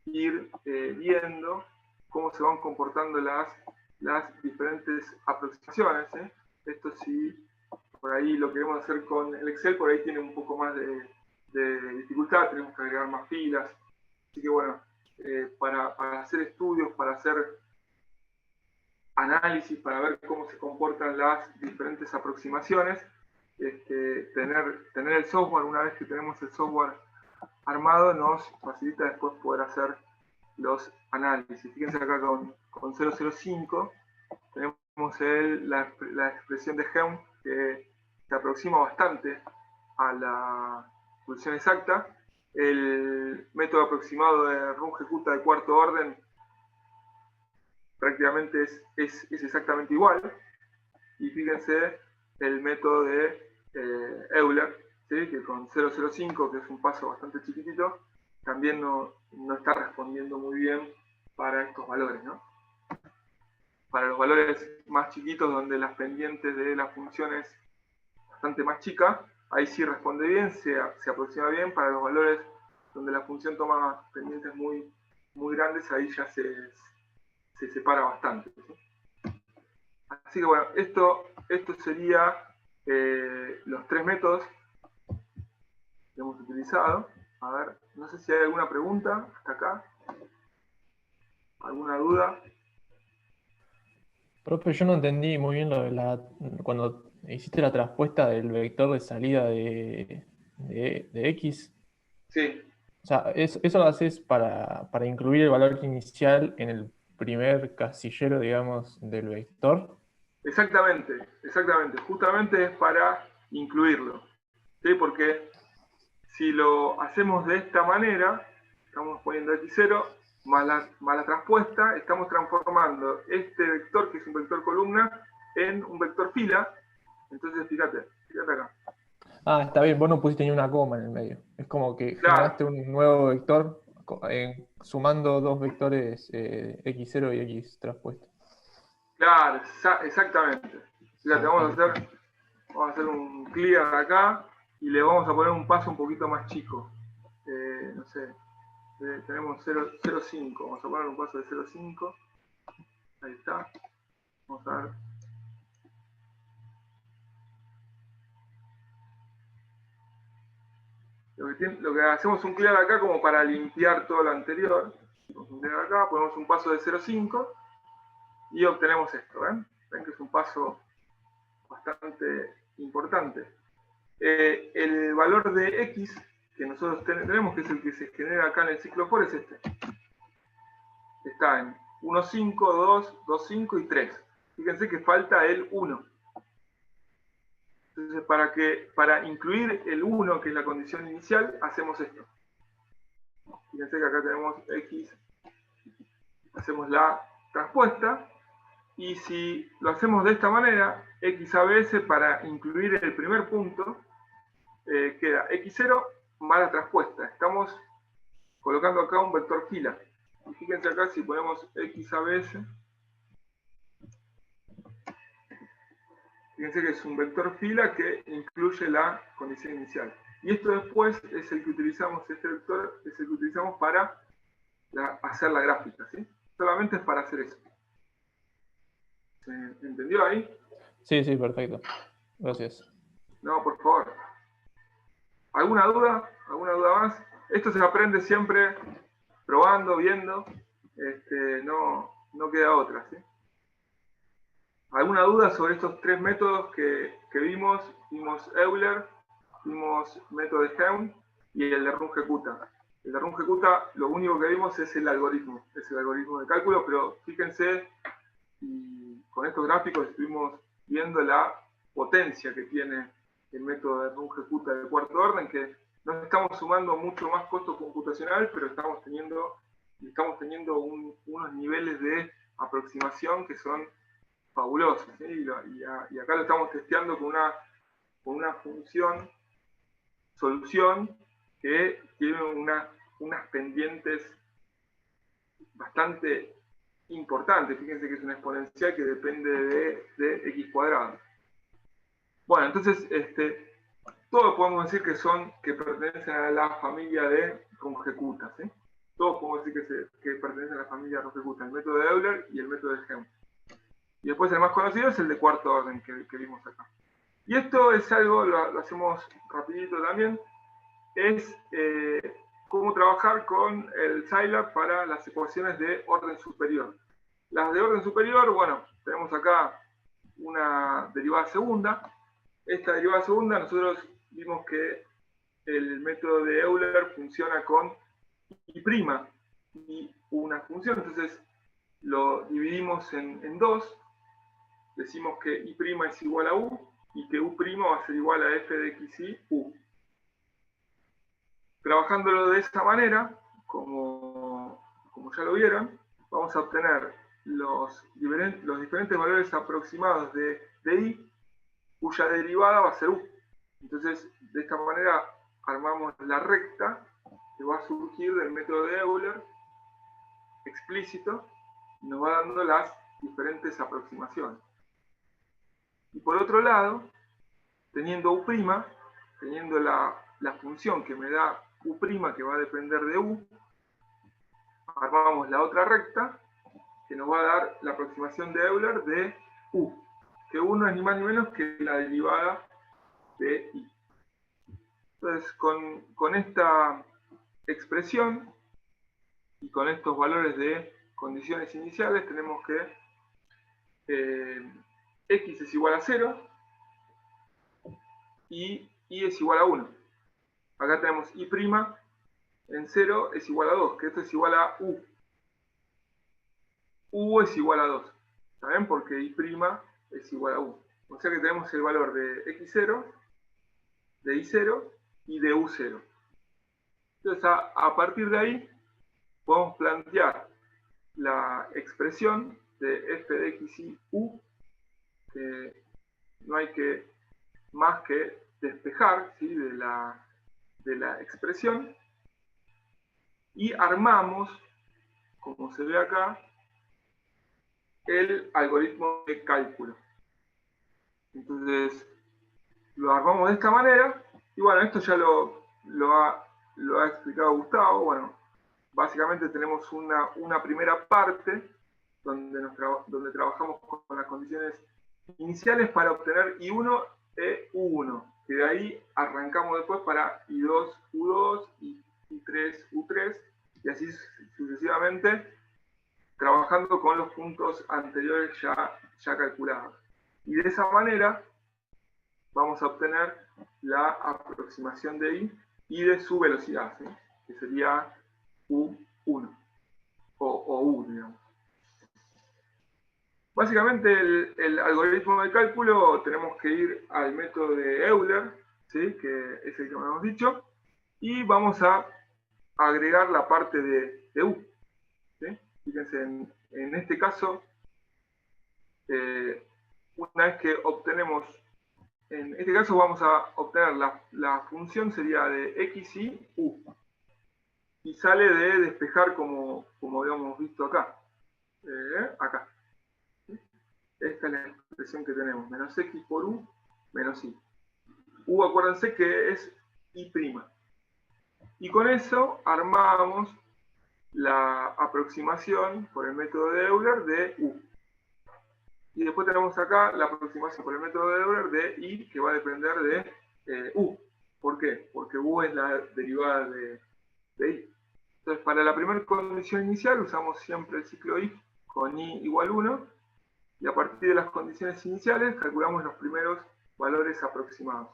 ir viendo cómo se van comportando las diferentes aproximaciones, ¿eh? Esto sí, por ahí lo queremos hacer con el Excel, por ahí tiene un poco más de dificultad, tenemos que agregar más filas. Así que bueno, para hacer estudios, para hacer análisis, para ver cómo se comportan las diferentes aproximaciones, tener el software, una vez que tenemos el software armado, nos facilita después poder hacer los análisis. Fíjense acá con 005 tenemos la expresión de Helm, que se aproxima bastante a la solución exacta. El método aproximado de Runge-Kutta de cuarto orden prácticamente es exactamente igual. Y fíjense el método de Euler, ¿sí?, que con 005, que es un paso bastante chiquitito, también no está respondiendo muy bien para estos valores, ¿no? Para los valores más chiquitos, donde las pendientes de la función es bastante más chica, ahí sí responde bien, se aproxima bien. Para los valores donde la función toma pendientes muy, muy grandes, ahí ya se separa bastante, ¿sí? Así que bueno, esto sería los tres métodos que hemos utilizado. A ver, no sé si hay alguna pregunta hasta acá. ¿Alguna duda? Profe, yo no entendí muy bien lo de cuando hiciste la traspuesta del vector de salida de X. Sí. O sea, eso lo haces para incluir el valor inicial en el primer casillero, digamos, del vector. Exactamente. Justamente es para incluirlo, ¿sí? Porque si lo hacemos de esta manera, estamos poniendo x0 más la traspuesta, estamos transformando este vector, que es un vector columna, en un vector fila. Entonces, fíjate acá. Ah, está bien, vos no pusiste ni una coma en el medio. Es como que Claro. generaste un nuevo vector sumando dos vectores x0 y x traspuesto. Claro, exactamente. Fíjate, vamos a hacer un clear acá y le vamos a poner un paso un poquito más chico. No sé, tenemos 0.5, vamos a poner un paso de 0.5. Ahí está. Vamos a ver. Lo que hacemos un clear acá como para limpiar todo lo anterior. Vamos a clear acá, ponemos un paso de 0.5 y obtenemos esto. ¿Ven? Ven que es un paso bastante importante. El valor de x que nosotros tenemos, que es el que se genera acá en el ciclo for, es este. Está en 1, 5, 2, 2, 5 y 3. Fíjense que falta el 1. Entonces, para incluir el 1, que es la condición inicial, hacemos esto. Fíjense que acá tenemos x, hacemos la transpuesta, y si lo hacemos de esta manera, x ABS, para incluir el primer punto, queda x0 más la transpuesta. Estamos colocando acá un vector fila. Y fíjense acá, si ponemos x ABS, fíjense que es un vector fila que incluye la condición inicial. Y esto después es el que utilizamos, este vector es el que utilizamos para hacer la gráfica, ¿sí? Solamente es para hacer eso. ¿Se entendió ahí? Sí, sí, perfecto. Gracias. No, por favor. ¿Alguna duda? ¿Alguna duda más? Esto se aprende siempre probando, viendo. No queda otra, ¿sí? ¿Alguna duda sobre estos tres métodos que vimos? Vimos Euler, vimos método de Helm y el de Runge-Kutta. El de Runge-Kutta, lo único que vimos es el algoritmo de cálculo, pero fíjense, y con estos gráficos estuvimos viendo la potencia que tiene el método de Runge-Kutta de cuarto orden, que no estamos sumando mucho más costo computacional, pero estamos teniendo unos niveles de aproximación que son fabulosos, ¿sí? Y acá lo estamos testeando con una función solución que tiene unas pendientes bastante importantes. Fíjense que es una exponencial que depende de x cuadrado. Bueno, entonces todos podemos decir que pertenecen a la familia de Runge-Kutta, ¿sí? Todos podemos decir que pertenecen a la familia de Runge-Kutta, el método de Euler y el método de Helm. Y después el más conocido es el de cuarto orden que vimos acá. Y esto es algo, lo hacemos rapidito también, es cómo trabajar con el Scilab para las ecuaciones de orden superior. Las de orden superior, bueno, tenemos acá una derivada segunda. Esta derivada segunda, nosotros vimos que el método de Euler funciona con I' y una función, entonces lo dividimos en dos. Decimos que I' es igual a U y que U' va a ser igual a f de x y U. Trabajándolo de esta manera, como ya lo vieron, vamos a obtener los diferentes valores aproximados de I, cuya derivada va a ser U. Entonces, de esta manera armamos la recta que va a surgir del método de Euler explícito y nos va dando las diferentes aproximaciones. Y por otro lado, teniendo U', teniendo la función que me da U' que va a depender de U, armamos la otra recta que nos va a dar la aproximación de Euler de U, que U no es ni más ni menos que la derivada de I. Entonces, con esta expresión y con estos valores de condiciones iniciales, tenemos que x es igual a 0 y y es igual a 1. Acá tenemos I' en 0 es igual a 2, que esto es igual a U. U es igual a 2. ¿Saben? Porque I' es igual a U. O sea que tenemos el valor de x0, de I0 y de U0. Entonces, a partir de ahí, podemos plantear la expresión de f de x y U, que no hay que más que despejar, ¿sí?, de la expresión, y armamos, como se ve acá, el algoritmo de cálculo. Entonces, lo armamos de esta manera, y bueno, esto ya lo ha explicado Gustavo. Bueno, básicamente tenemos una primera parte donde trabajamos con las condiciones iniciales para obtener I1 e U1, que de ahí arrancamos después para I2, U2, I3, U3, y así sucesivamente trabajando con los puntos anteriores ya calculados. Y de esa manera vamos a obtener la aproximación de I y de su velocidad, ¿sí? Que sería U1, o U, digamos. Básicamente el algoritmo de cálculo tenemos que ir al método de Euler, ¿sí? Que es el que hemos dicho, y vamos a agregar la parte de U. ¿Sí? Fíjense, en este caso, una vez que obtenemos, en este caso vamos a obtener la función sería de x y u, y sale de despejar como habíamos visto acá. Acá. Esta es la expresión que tenemos, menos x por u menos i. U, acuérdense que es i'. Y con eso armamos la aproximación por el método de Euler de u. Y después tenemos acá la aproximación por el método de Euler de i, que va a depender de u. ¿Por qué? Porque u es la derivada de i. Entonces, para la primera condición inicial usamos siempre el ciclo if con i igual 1. Y a partir de las condiciones iniciales calculamos los primeros valores aproximados.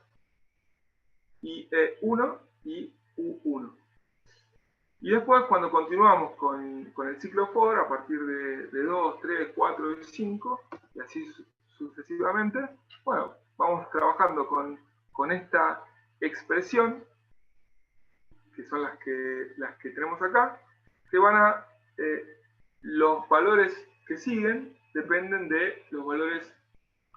IE1 y U1. Y después, cuando continuamos con el ciclo for, a partir de 2, 3, 4 y 5, y así sucesivamente, bueno, vamos trabajando con esta expresión, que son las que tenemos acá, que van a, los valores que siguen dependen de los valores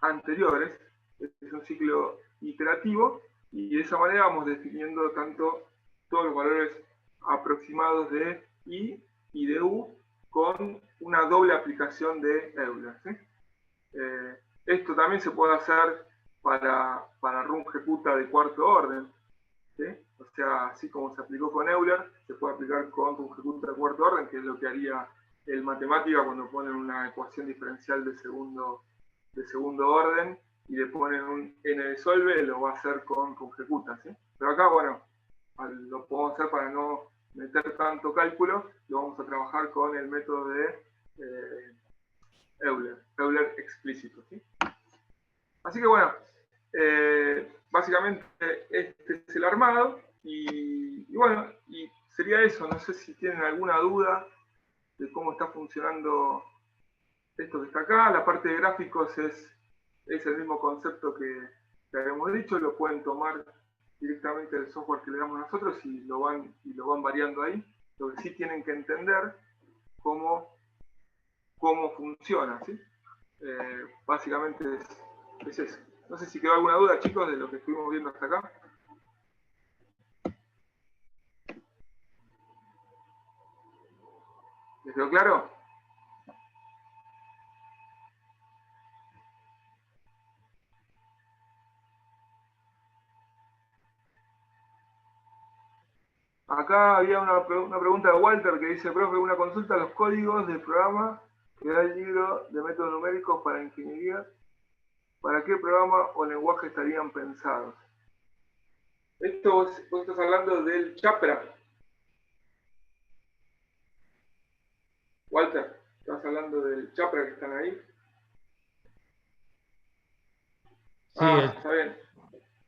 anteriores. Es un ciclo iterativo, y de esa manera vamos definiendo todos los valores aproximados de I y de U con una doble aplicación de Euler, ¿sí? Esto también se puede hacer para rungeputa de cuarto orden, ¿sí? O sea, así como se aplicó con Euler, se puede aplicar con rungeputa de cuarto orden, que es lo que haría el matemática cuando ponen una ecuación diferencial de segundo orden y le ponen un n de solve, lo va a hacer con rungeputa, ¿sí? Pero acá, bueno, lo podemos hacer para no meter tanto cálculo, lo vamos a trabajar con el método de Euler explícito, ¿sí? Así que bueno, básicamente este es el armado, y bueno, y sería eso. No sé si tienen alguna duda de cómo está funcionando esto que está acá. La parte de gráficos es el mismo concepto que habíamos dicho, lo pueden tomar directamente del software que le damos nosotros y lo van variando ahí. Lo que sí tienen que entender cómo funciona, ¿sí? Básicamente es eso. No sé si quedó alguna duda, chicos, de lo que estuvimos viendo hasta acá. ¿Les quedó claro? Acá había una pregunta de Walter que dice: profe, una consulta a los códigos del programa que da el libro de métodos numéricos para ingeniería. ¿Para qué programa o lenguaje estarían pensados? Esto vos estás hablando del Chapra. Walter, ¿estás hablando del Chapra que están ahí? Sí, está bien.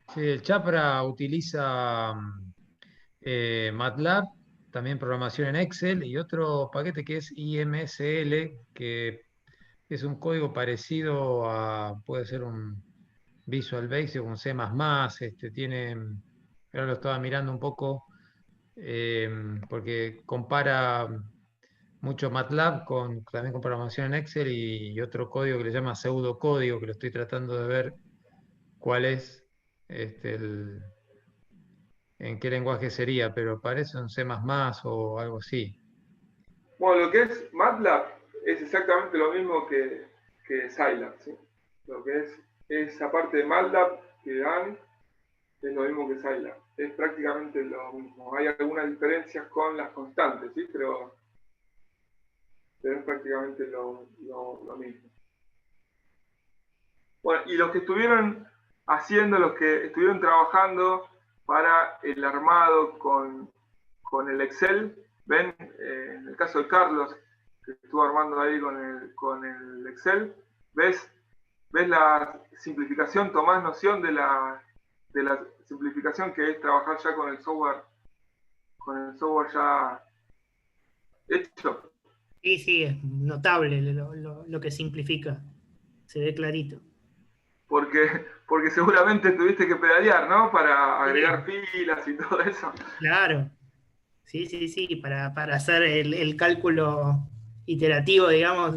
Sí, el Chapra utiliza MATLAB, también programación en Excel, y otro paquete que es IMSL, que es un código parecido puede ser un Visual Basic, un C++, ahora lo estaba mirando un poco, porque compara mucho MATLAB también con programación en Excel, y otro código que le llama pseudocódigo, que lo estoy tratando de ver cuál es, en qué lenguaje sería, pero parece un C++ o algo así. Bueno, lo que es MATLAB es exactamente lo mismo que Scilab, ¿sí? Lo que es esa parte de MATLAB que dan es lo mismo que Scilab. Es prácticamente lo mismo. Hay algunas diferencias con las constantes, ¿sí? Pero es prácticamente lo mismo. Bueno, y los que estuvieron los que estuvieron trabajando para el armado con el Excel, ven, en el caso de Carlos, que estuve armando ahí con el Excel, ves la simplificación, tomás noción de la simplificación que es trabajar ya con el software ya hecho. Sí, es notable lo que simplifica. Se ve clarito. Porque seguramente tuviste que pedalear, ¿no? Para agregar filas y todo eso. Claro. Sí, para hacer el cálculo iterativo, digamos,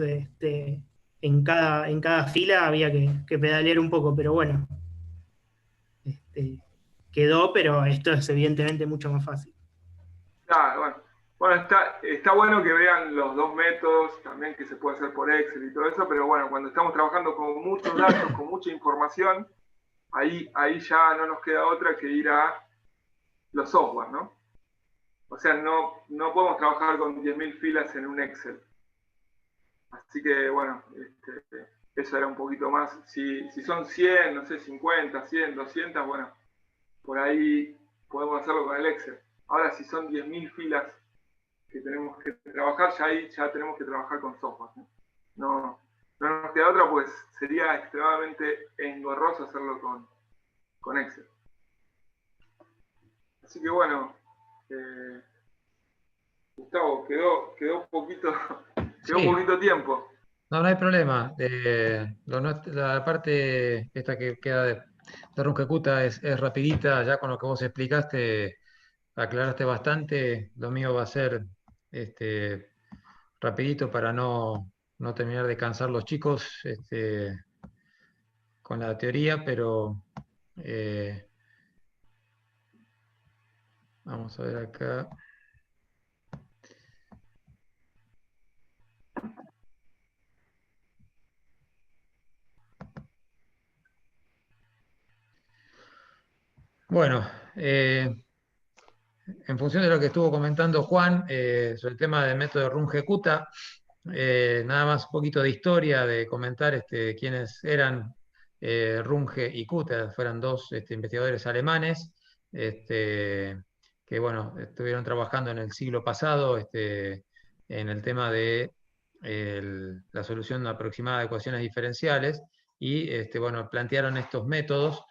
en cada fila había que pedalear un poco, pero bueno, quedó, pero esto es evidentemente mucho más fácil. Claro, bueno, está bueno que vean los dos métodos, también que se puede hacer por Excel y todo eso, pero bueno, cuando estamos trabajando con muchos datos, con mucha información, ahí ya no nos queda otra que ir a los software, ¿no? O sea, no podemos trabajar con 10.000 filas en un Excel. Así que, bueno, eso era un poquito más. Si son 100, no sé, 50, 100, 200, bueno, por ahí podemos hacerlo con el Excel. Ahora, si son 10.000 filas que tenemos que trabajar, ya tenemos que trabajar con software. No nos queda otra, pues sería extremadamente engorroso hacerlo con Excel. Así que bueno, Gustavo, quedó un poquito tiempo. No hay problema. La parte esta que queda de Runge-Kutta es rapidita, ya con lo que vos explicaste, aclaraste bastante. Lo mío va a ser rapidito para no terminar de cansar los chicos con la teoría, pero vamos a ver acá. Bueno, en función de lo que estuvo comentando Juan sobre el tema del método Runge-Kutta, nada más un poquito de historia, de comentar quiénes eran Runge y Kutta. Fueron dos investigadores alemanes que bueno, estuvieron trabajando en el siglo pasado en el tema de la solución aproximada de ecuaciones diferenciales y bueno, plantearon estos métodos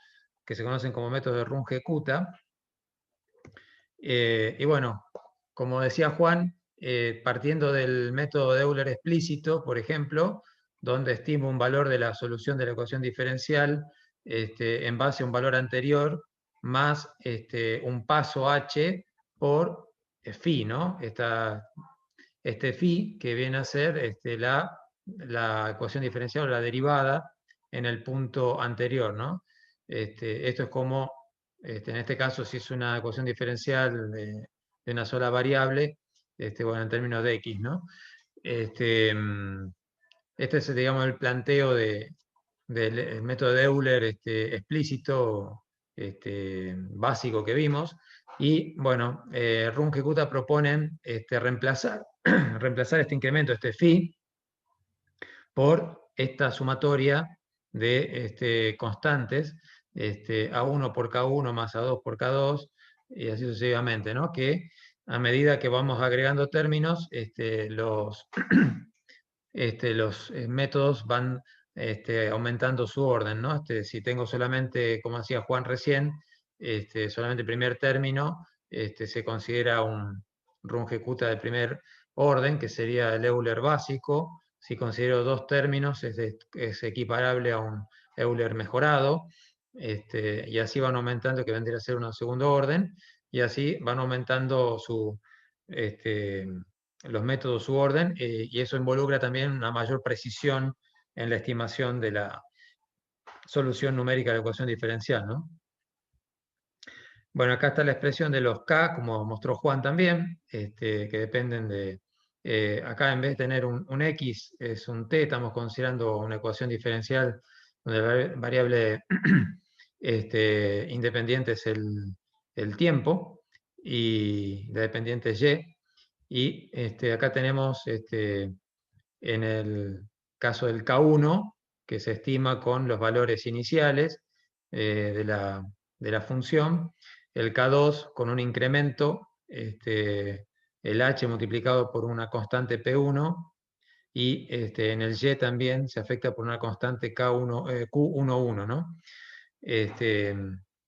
que se conocen como métodos de Runge-Kutta. Y bueno, como decía Juan, partiendo del método de Euler explícito, por ejemplo, donde estimo un valor de la solución de la ecuación diferencial en base a un valor anterior, más un paso h por phi, ¿no? Phi que viene a ser la ecuación diferencial o la derivada en el punto anterior, ¿no? Esto es como, en este caso, si es una ecuación diferencial de una sola variable, bueno, en términos de x, ¿no? Este es, digamos, el planteo del método de Euler explícito, básico que vimos. Y bueno, Runge-Kutta proponen reemplazar este incremento, phi, por esta sumatoria de constantes, A1 por K1 más A2 por K2, y así sucesivamente, ¿no? Que a medida que vamos agregando términos, los métodos van aumentando su orden, ¿no? Si tengo solamente, como decía Juan recién, solamente el primer término, se considera un Runge-Kutta de primer orden, que sería el Euler básico. Si considero dos términos, es equiparable a un Euler mejorado, y así van aumentando, que vendría a ser un segundo orden, y así van aumentando los métodos su orden, y eso involucra también una mayor precisión en la estimación de la solución numérica de la ecuación diferencial, ¿no? Bueno, acá está la expresión de los K, como mostró Juan también, que dependen de... acá en vez de tener un X, es un T, estamos considerando una ecuación diferencial donde la variable independiente es el tiempo y la dependiente es Y. Y acá tenemos, en el caso del K1, que se estima con los valores iniciales de la función, el K2 con un incremento, el H multiplicado por una constante P1, y en el Y también se afecta por una constante Q11, ¿no?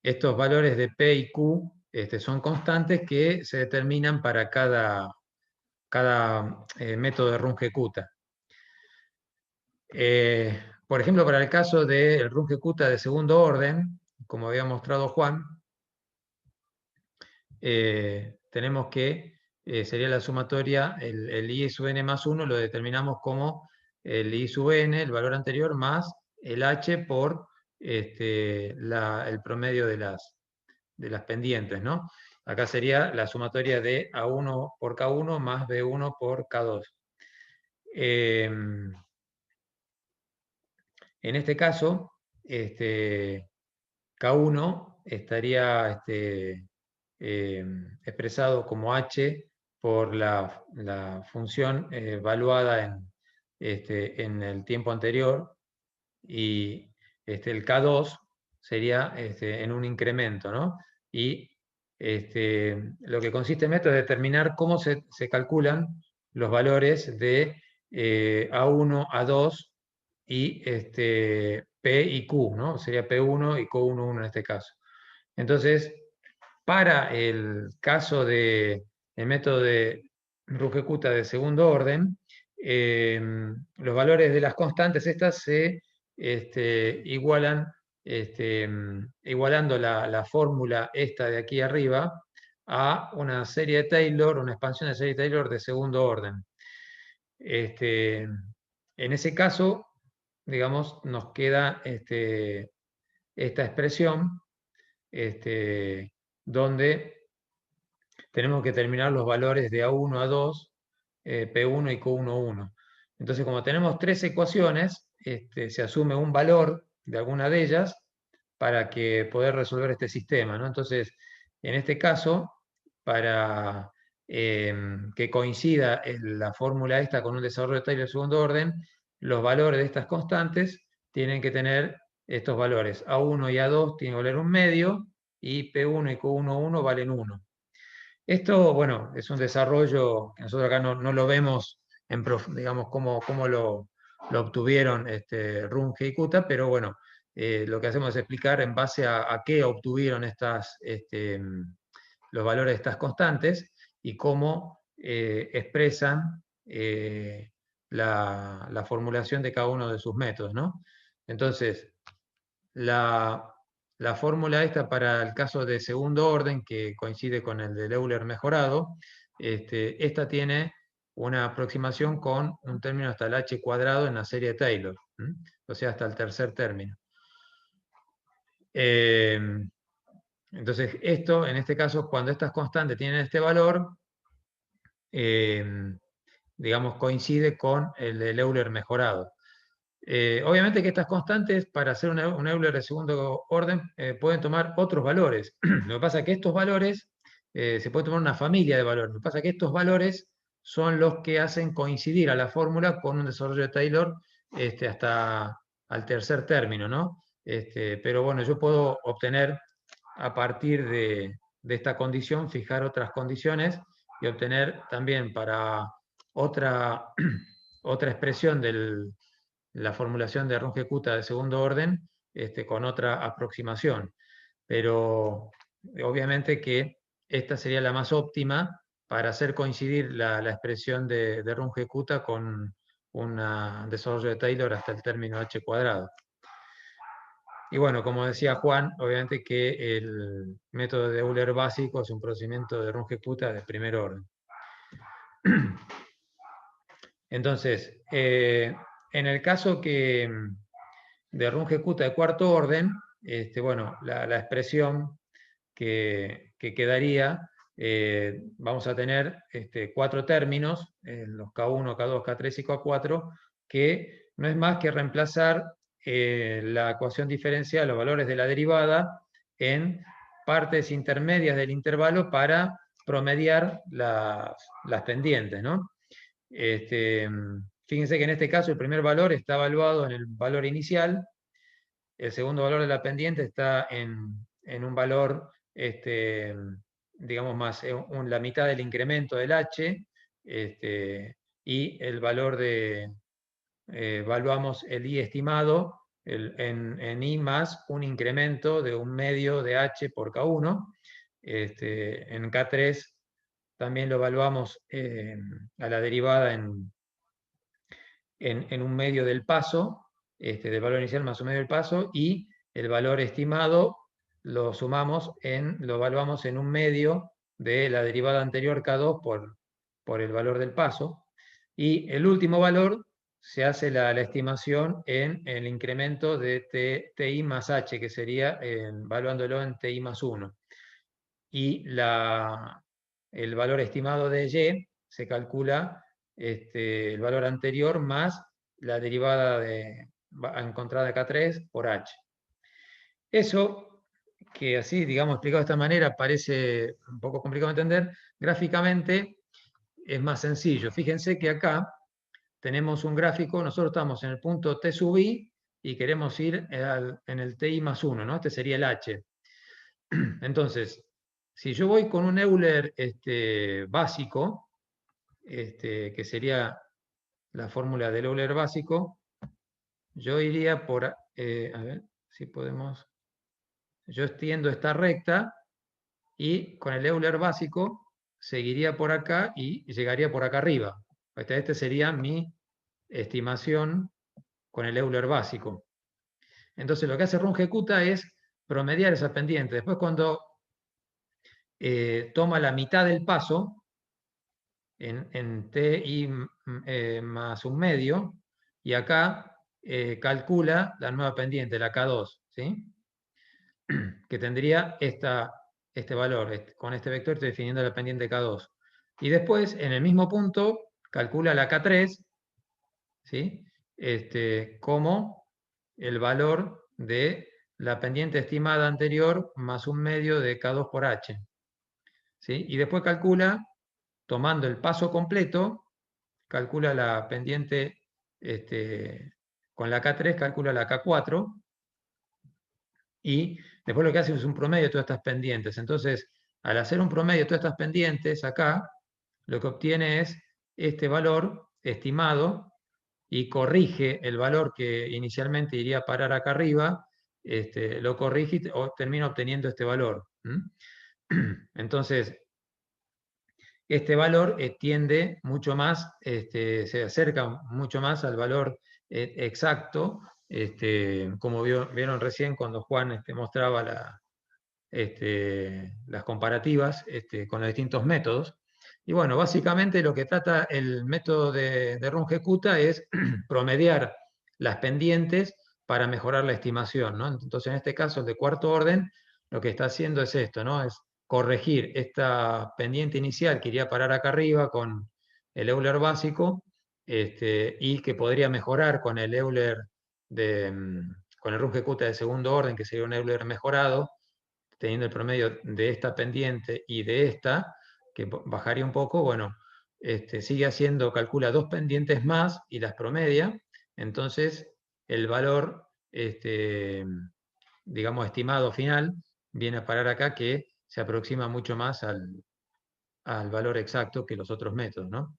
Estos valores de P y Q son constantes que se determinan para cada método de Runge-Kutta. Por ejemplo, para el caso del Runge-Kutta de segundo orden, como había mostrado Juan, tenemos que sería la sumatoria, el I sub n más 1 lo determinamos como el I sub n, el valor anterior, más el H por el promedio de las pendientes, ¿no? Acá sería la sumatoria de A1 por K1 más B1 por K2. En este caso, K1 estaría expresado como H por la función evaluada en el tiempo anterior, y el K2 sería en un incremento, ¿no? Y lo que consiste en esto es determinar cómo se calculan los valores de A1, A2 y P y Q, ¿no? Sería P1 y Q11 en este caso. Entonces, para el caso del método de Runge-Kutta de segundo orden, los valores de las constantes estas se igualan, igualando la fórmula esta de aquí arriba a una serie de Taylor, una expansión de serie de Taylor de segundo orden. En ese caso, digamos, nos queda esta expresión donde tenemos que determinar los valores de A1, A2, P1 y Q11. Entonces, como tenemos tres ecuaciones, se asume un valor de alguna de ellas para poder resolver este sistema, ¿no? Entonces, en este caso, para que coincida la fórmula esta con un desarrollo de Taylor de segundo orden, los valores de estas constantes tienen que tener estos valores. A1 y A2 tienen que valer un medio, y P1 y Q11 valen 1. Esto, bueno, es un desarrollo que nosotros acá no lo vemos, digamos, cómo lo obtuvieron Runge y Kutta, pero bueno, lo que hacemos es explicar en base a qué obtuvieron los valores de estas constantes y cómo expresan la formulación de cada uno de sus métodos, ¿no? Entonces, la fórmula esta para el caso de segundo orden, que coincide con el de Euler mejorado, esta tiene una aproximación con un término hasta el h cuadrado en la serie de Taylor, o sea, hasta el tercer término. Entonces, esto, en este caso, cuando estas constantes tienen este valor, digamos, coincide con el de Euler mejorado. Obviamente que estas constantes, para hacer un Euler de segundo orden, pueden tomar otros valores. Lo que pasa es que estos valores, se puede tomar una familia de valores. Lo que pasa es que estos valores son los que hacen coincidir a la fórmula con un desarrollo de Taylor hasta al tercer término, ¿no? Pero bueno, yo puedo obtener a partir de esta condición, fijar otras condiciones y obtener también para otra expresión de la formulación de Runge-Kutta de segundo orden con otra aproximación. Pero obviamente que esta sería la más óptima para hacer coincidir la expresión de Runge-Kutta con un desarrollo de Taylor hasta el término h cuadrado. Y bueno, como decía Juan, obviamente que el método de Euler básico es un procedimiento de Runge-Kutta de primer orden. Entonces, en el caso de Runge-Kutta de cuarto orden, bueno, la expresión que quedaría, vamos a tener cuatro términos, los K1, K2, K3 y K4, que no es más que reemplazar la ecuación diferencial, los valores de la derivada, en partes intermedias del intervalo para promediar las pendientes, ¿no? Fíjense que en este caso el primer valor está evaluado en el valor inicial, el segundo valor de la pendiente está en un valor, digamos, más la mitad del incremento del h, y el valor de, evaluamos el I estimado en I más un incremento de 1/2 de H por K1. En K3 también lo evaluamos a la derivada en 1/2 del paso, del valor inicial más 1/2 del paso, y el valor estimado lo evaluamos en 1/2 de la derivada anterior K2 por el valor del paso, y el último valor se hace la estimación en el incremento de TI más H, que sería evaluándolo en TI más 1. Y el valor estimado de Y se calcula el valor anterior más la derivada encontrada de K3 por H. Eso, que así, digamos, explicado de esta manera, parece un poco complicado de entender, gráficamente es más sencillo. Fíjense que acá tenemos un gráfico, nosotros estamos en el punto T sub I y queremos ir en el TI más 1, ¿no? Este sería el H. Entonces, si yo voy con un Euler básico, que sería la fórmula del Euler básico, yo iría por, a ver si podemos, yo extiendo esta recta y con el Euler básico seguiría por acá y llegaría por acá arriba. Este sería mi estimación con el Euler básico. Entonces lo que hace Runge-Kutta es promediar esa pendiente. Después cuando toma la mitad del paso, en TI más 1/2, y acá calcula la nueva pendiente, la K2, ¿sí? Que tendría este valor. Con este vector estoy definiendo la pendiente K2. Y después, en el mismo punto, calcula la K3, ¿sí? Como el valor de la pendiente estimada anterior más 1/2 de K2 por H. ¿Sí? Y después calcula, tomando el paso completo, calcula la pendiente, con la K3 calcula la K4, y después lo que hace es un promedio de todas estas pendientes. Entonces, al hacer un promedio de todas estas pendientes, acá, lo que obtiene es este valor estimado y corrige el valor que inicialmente iría a parar acá arriba, lo corrige y termina obteniendo este valor. Entonces, este valor tiende mucho más, se acerca mucho más al valor exacto, como vieron recién cuando Juan mostraba las comparativas con los distintos métodos. Y bueno, básicamente lo que trata el método de Runge-Kutta es promediar las pendientes para mejorar la estimación, ¿no? Entonces, en este caso, el de cuarto orden, lo que está haciendo es esto, ¿no? Es corregir esta pendiente inicial que iría a parar acá arriba con el Euler básico, y que podría mejorar con el Euler con el Runge-Kutta de segundo orden, que sería un Euler mejorado, teniendo el promedio de esta pendiente y de esta, que bajaría un poco. Bueno, sigue haciendo, calcula dos pendientes más y las promedia. Entonces, el valor, digamos, estimado final, viene a parar acá, que se aproxima mucho más al valor exacto que los otros métodos, ¿no?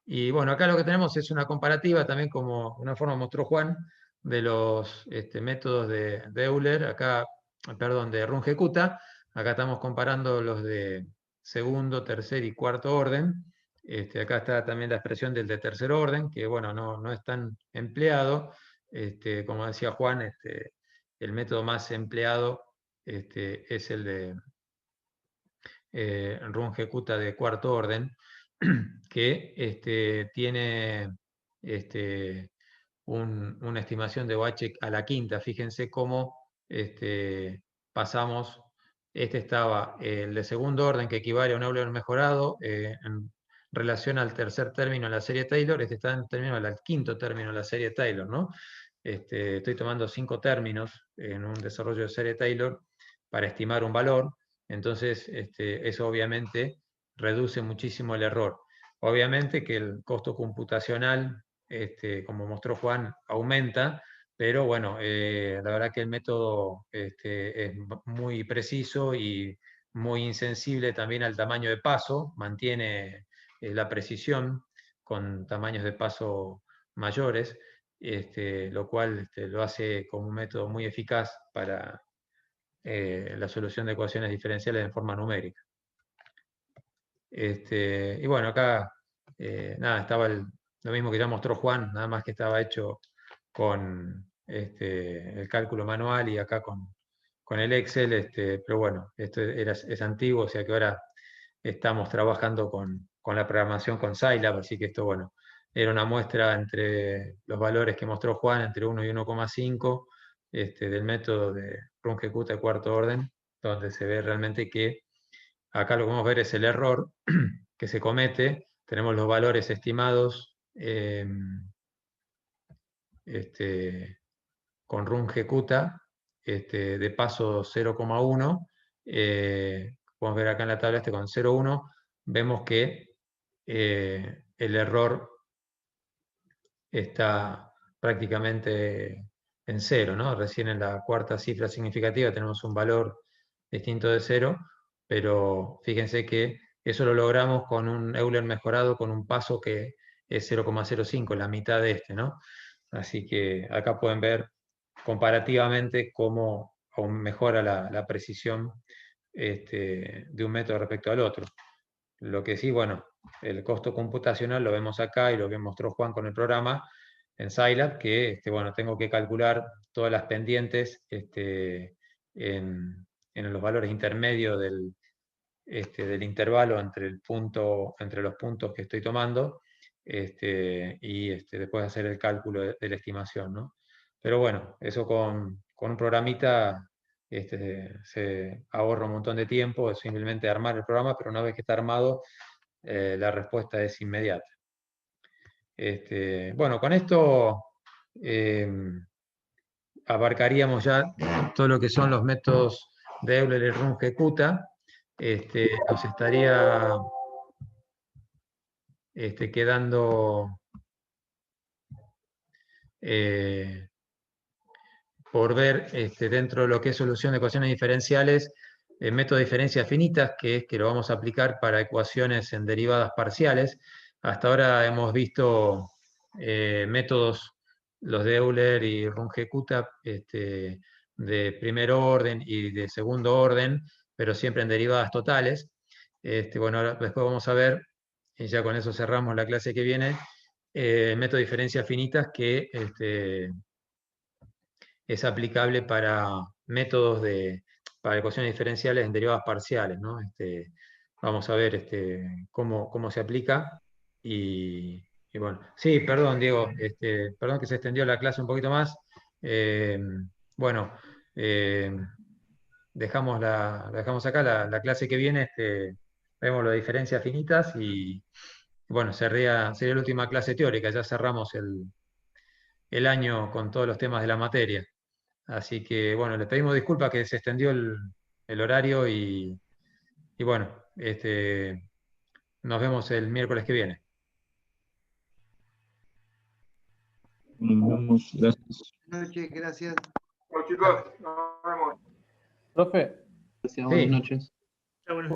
Y bueno, acá lo que tenemos es una comparativa, también como una forma mostró Juan, de los métodos de Euler, acá, perdón, de Runge-Kutta. Acá estamos comparando los de segundo, tercer y cuarto orden. Acá está también la expresión del de tercer orden, que bueno, no es tan empleado. Como decía Juan, el método más empleado es el de Runge-Kutta de cuarto orden, que tiene una estimación de OH a la quinta. Fíjense cómo pasamos, estaba el de segundo orden, que equivale a un Euler mejorado en relación al tercer término en la serie Taylor. Está en término al quinto término en la serie Taylor, ¿no? Estoy tomando 5 términos en un desarrollo de serie Taylor para estimar un valor. Entonces, eso obviamente reduce muchísimo el error. Obviamente que el costo computacional, como mostró Juan, aumenta, pero bueno, la verdad que el método es muy preciso y muy insensible también al tamaño de paso, mantiene la precisión con tamaños de paso mayores, lo cual lo hace como un método muy eficaz para la solución de ecuaciones diferenciales en forma numérica. Y bueno, acá nada, estaba lo mismo que ya mostró Juan, nada más que estaba hecho con el cálculo manual y acá con el Excel, pero bueno, esto es antiguo, o sea que ahora estamos trabajando con la programación con Scilab, así que esto, bueno, era una muestra entre los valores que mostró Juan, entre 1 y 1,5, del método de Runge-Kutta de cuarto orden, donde se ve realmente que acá lo que vamos a ver es el error que se comete. Tenemos los valores estimados con Runge-Kutta de paso 0,1. Podemos ver acá en la tabla con 0,1. Vemos que el error está prácticamente en 0, ¿no? Recién en la cuarta cifra significativa tenemos un valor distinto de 0, pero fíjense que eso lo logramos con un Euler mejorado con un paso que es 0,05, la mitad de ¿no? Así que acá pueden ver comparativamente cómo aún mejora la precisión de un método respecto al otro. Lo que sí, bueno, el costo computacional lo vemos acá y lo que mostró Juan con el programa en Scilab, que bueno, tengo que calcular todas las pendientes en los valores intermedios del intervalo entre los puntos que estoy tomando, y después hacer el cálculo de la estimación, ¿no? Pero bueno, eso con un programita se ahorra un montón de tiempo, es simplemente armar el programa, pero una vez que está armado, la respuesta es inmediata. Bueno, con esto abarcaríamos ya todo lo que son los métodos de Euler y Runge-Kutta. Nos estaría quedando por ver dentro de lo que es solución de ecuaciones diferenciales, el método de diferencias finitas, que es que lo vamos a aplicar para ecuaciones en derivadas parciales. Hasta ahora hemos visto métodos, los de Euler y Runge-Kutta, de primer orden y de segundo orden, pero siempre en derivadas totales. Bueno, ahora después vamos a ver, y ya con eso cerramos la clase que viene, el método de diferencias finitas que es aplicable para métodos para ecuaciones diferenciales en derivadas parciales, ¿no? Vamos a ver cómo se aplica. Y bueno, sí, perdón, Diego, perdón que se extendió la clase un poquito más. Bueno, dejamos acá la clase que viene, vemos las diferencias finitas y bueno, sería la última clase teórica, ya cerramos el año con todos los temas de la materia. Así que bueno, les pedimos disculpas que se extendió el horario y bueno, nos vemos el miércoles que viene. Nos vemos. Gracias. Buenas noches, gracias. Bueno, chicos, nos vemos. Profe. Gracias, Sí. buenas noches. Buenas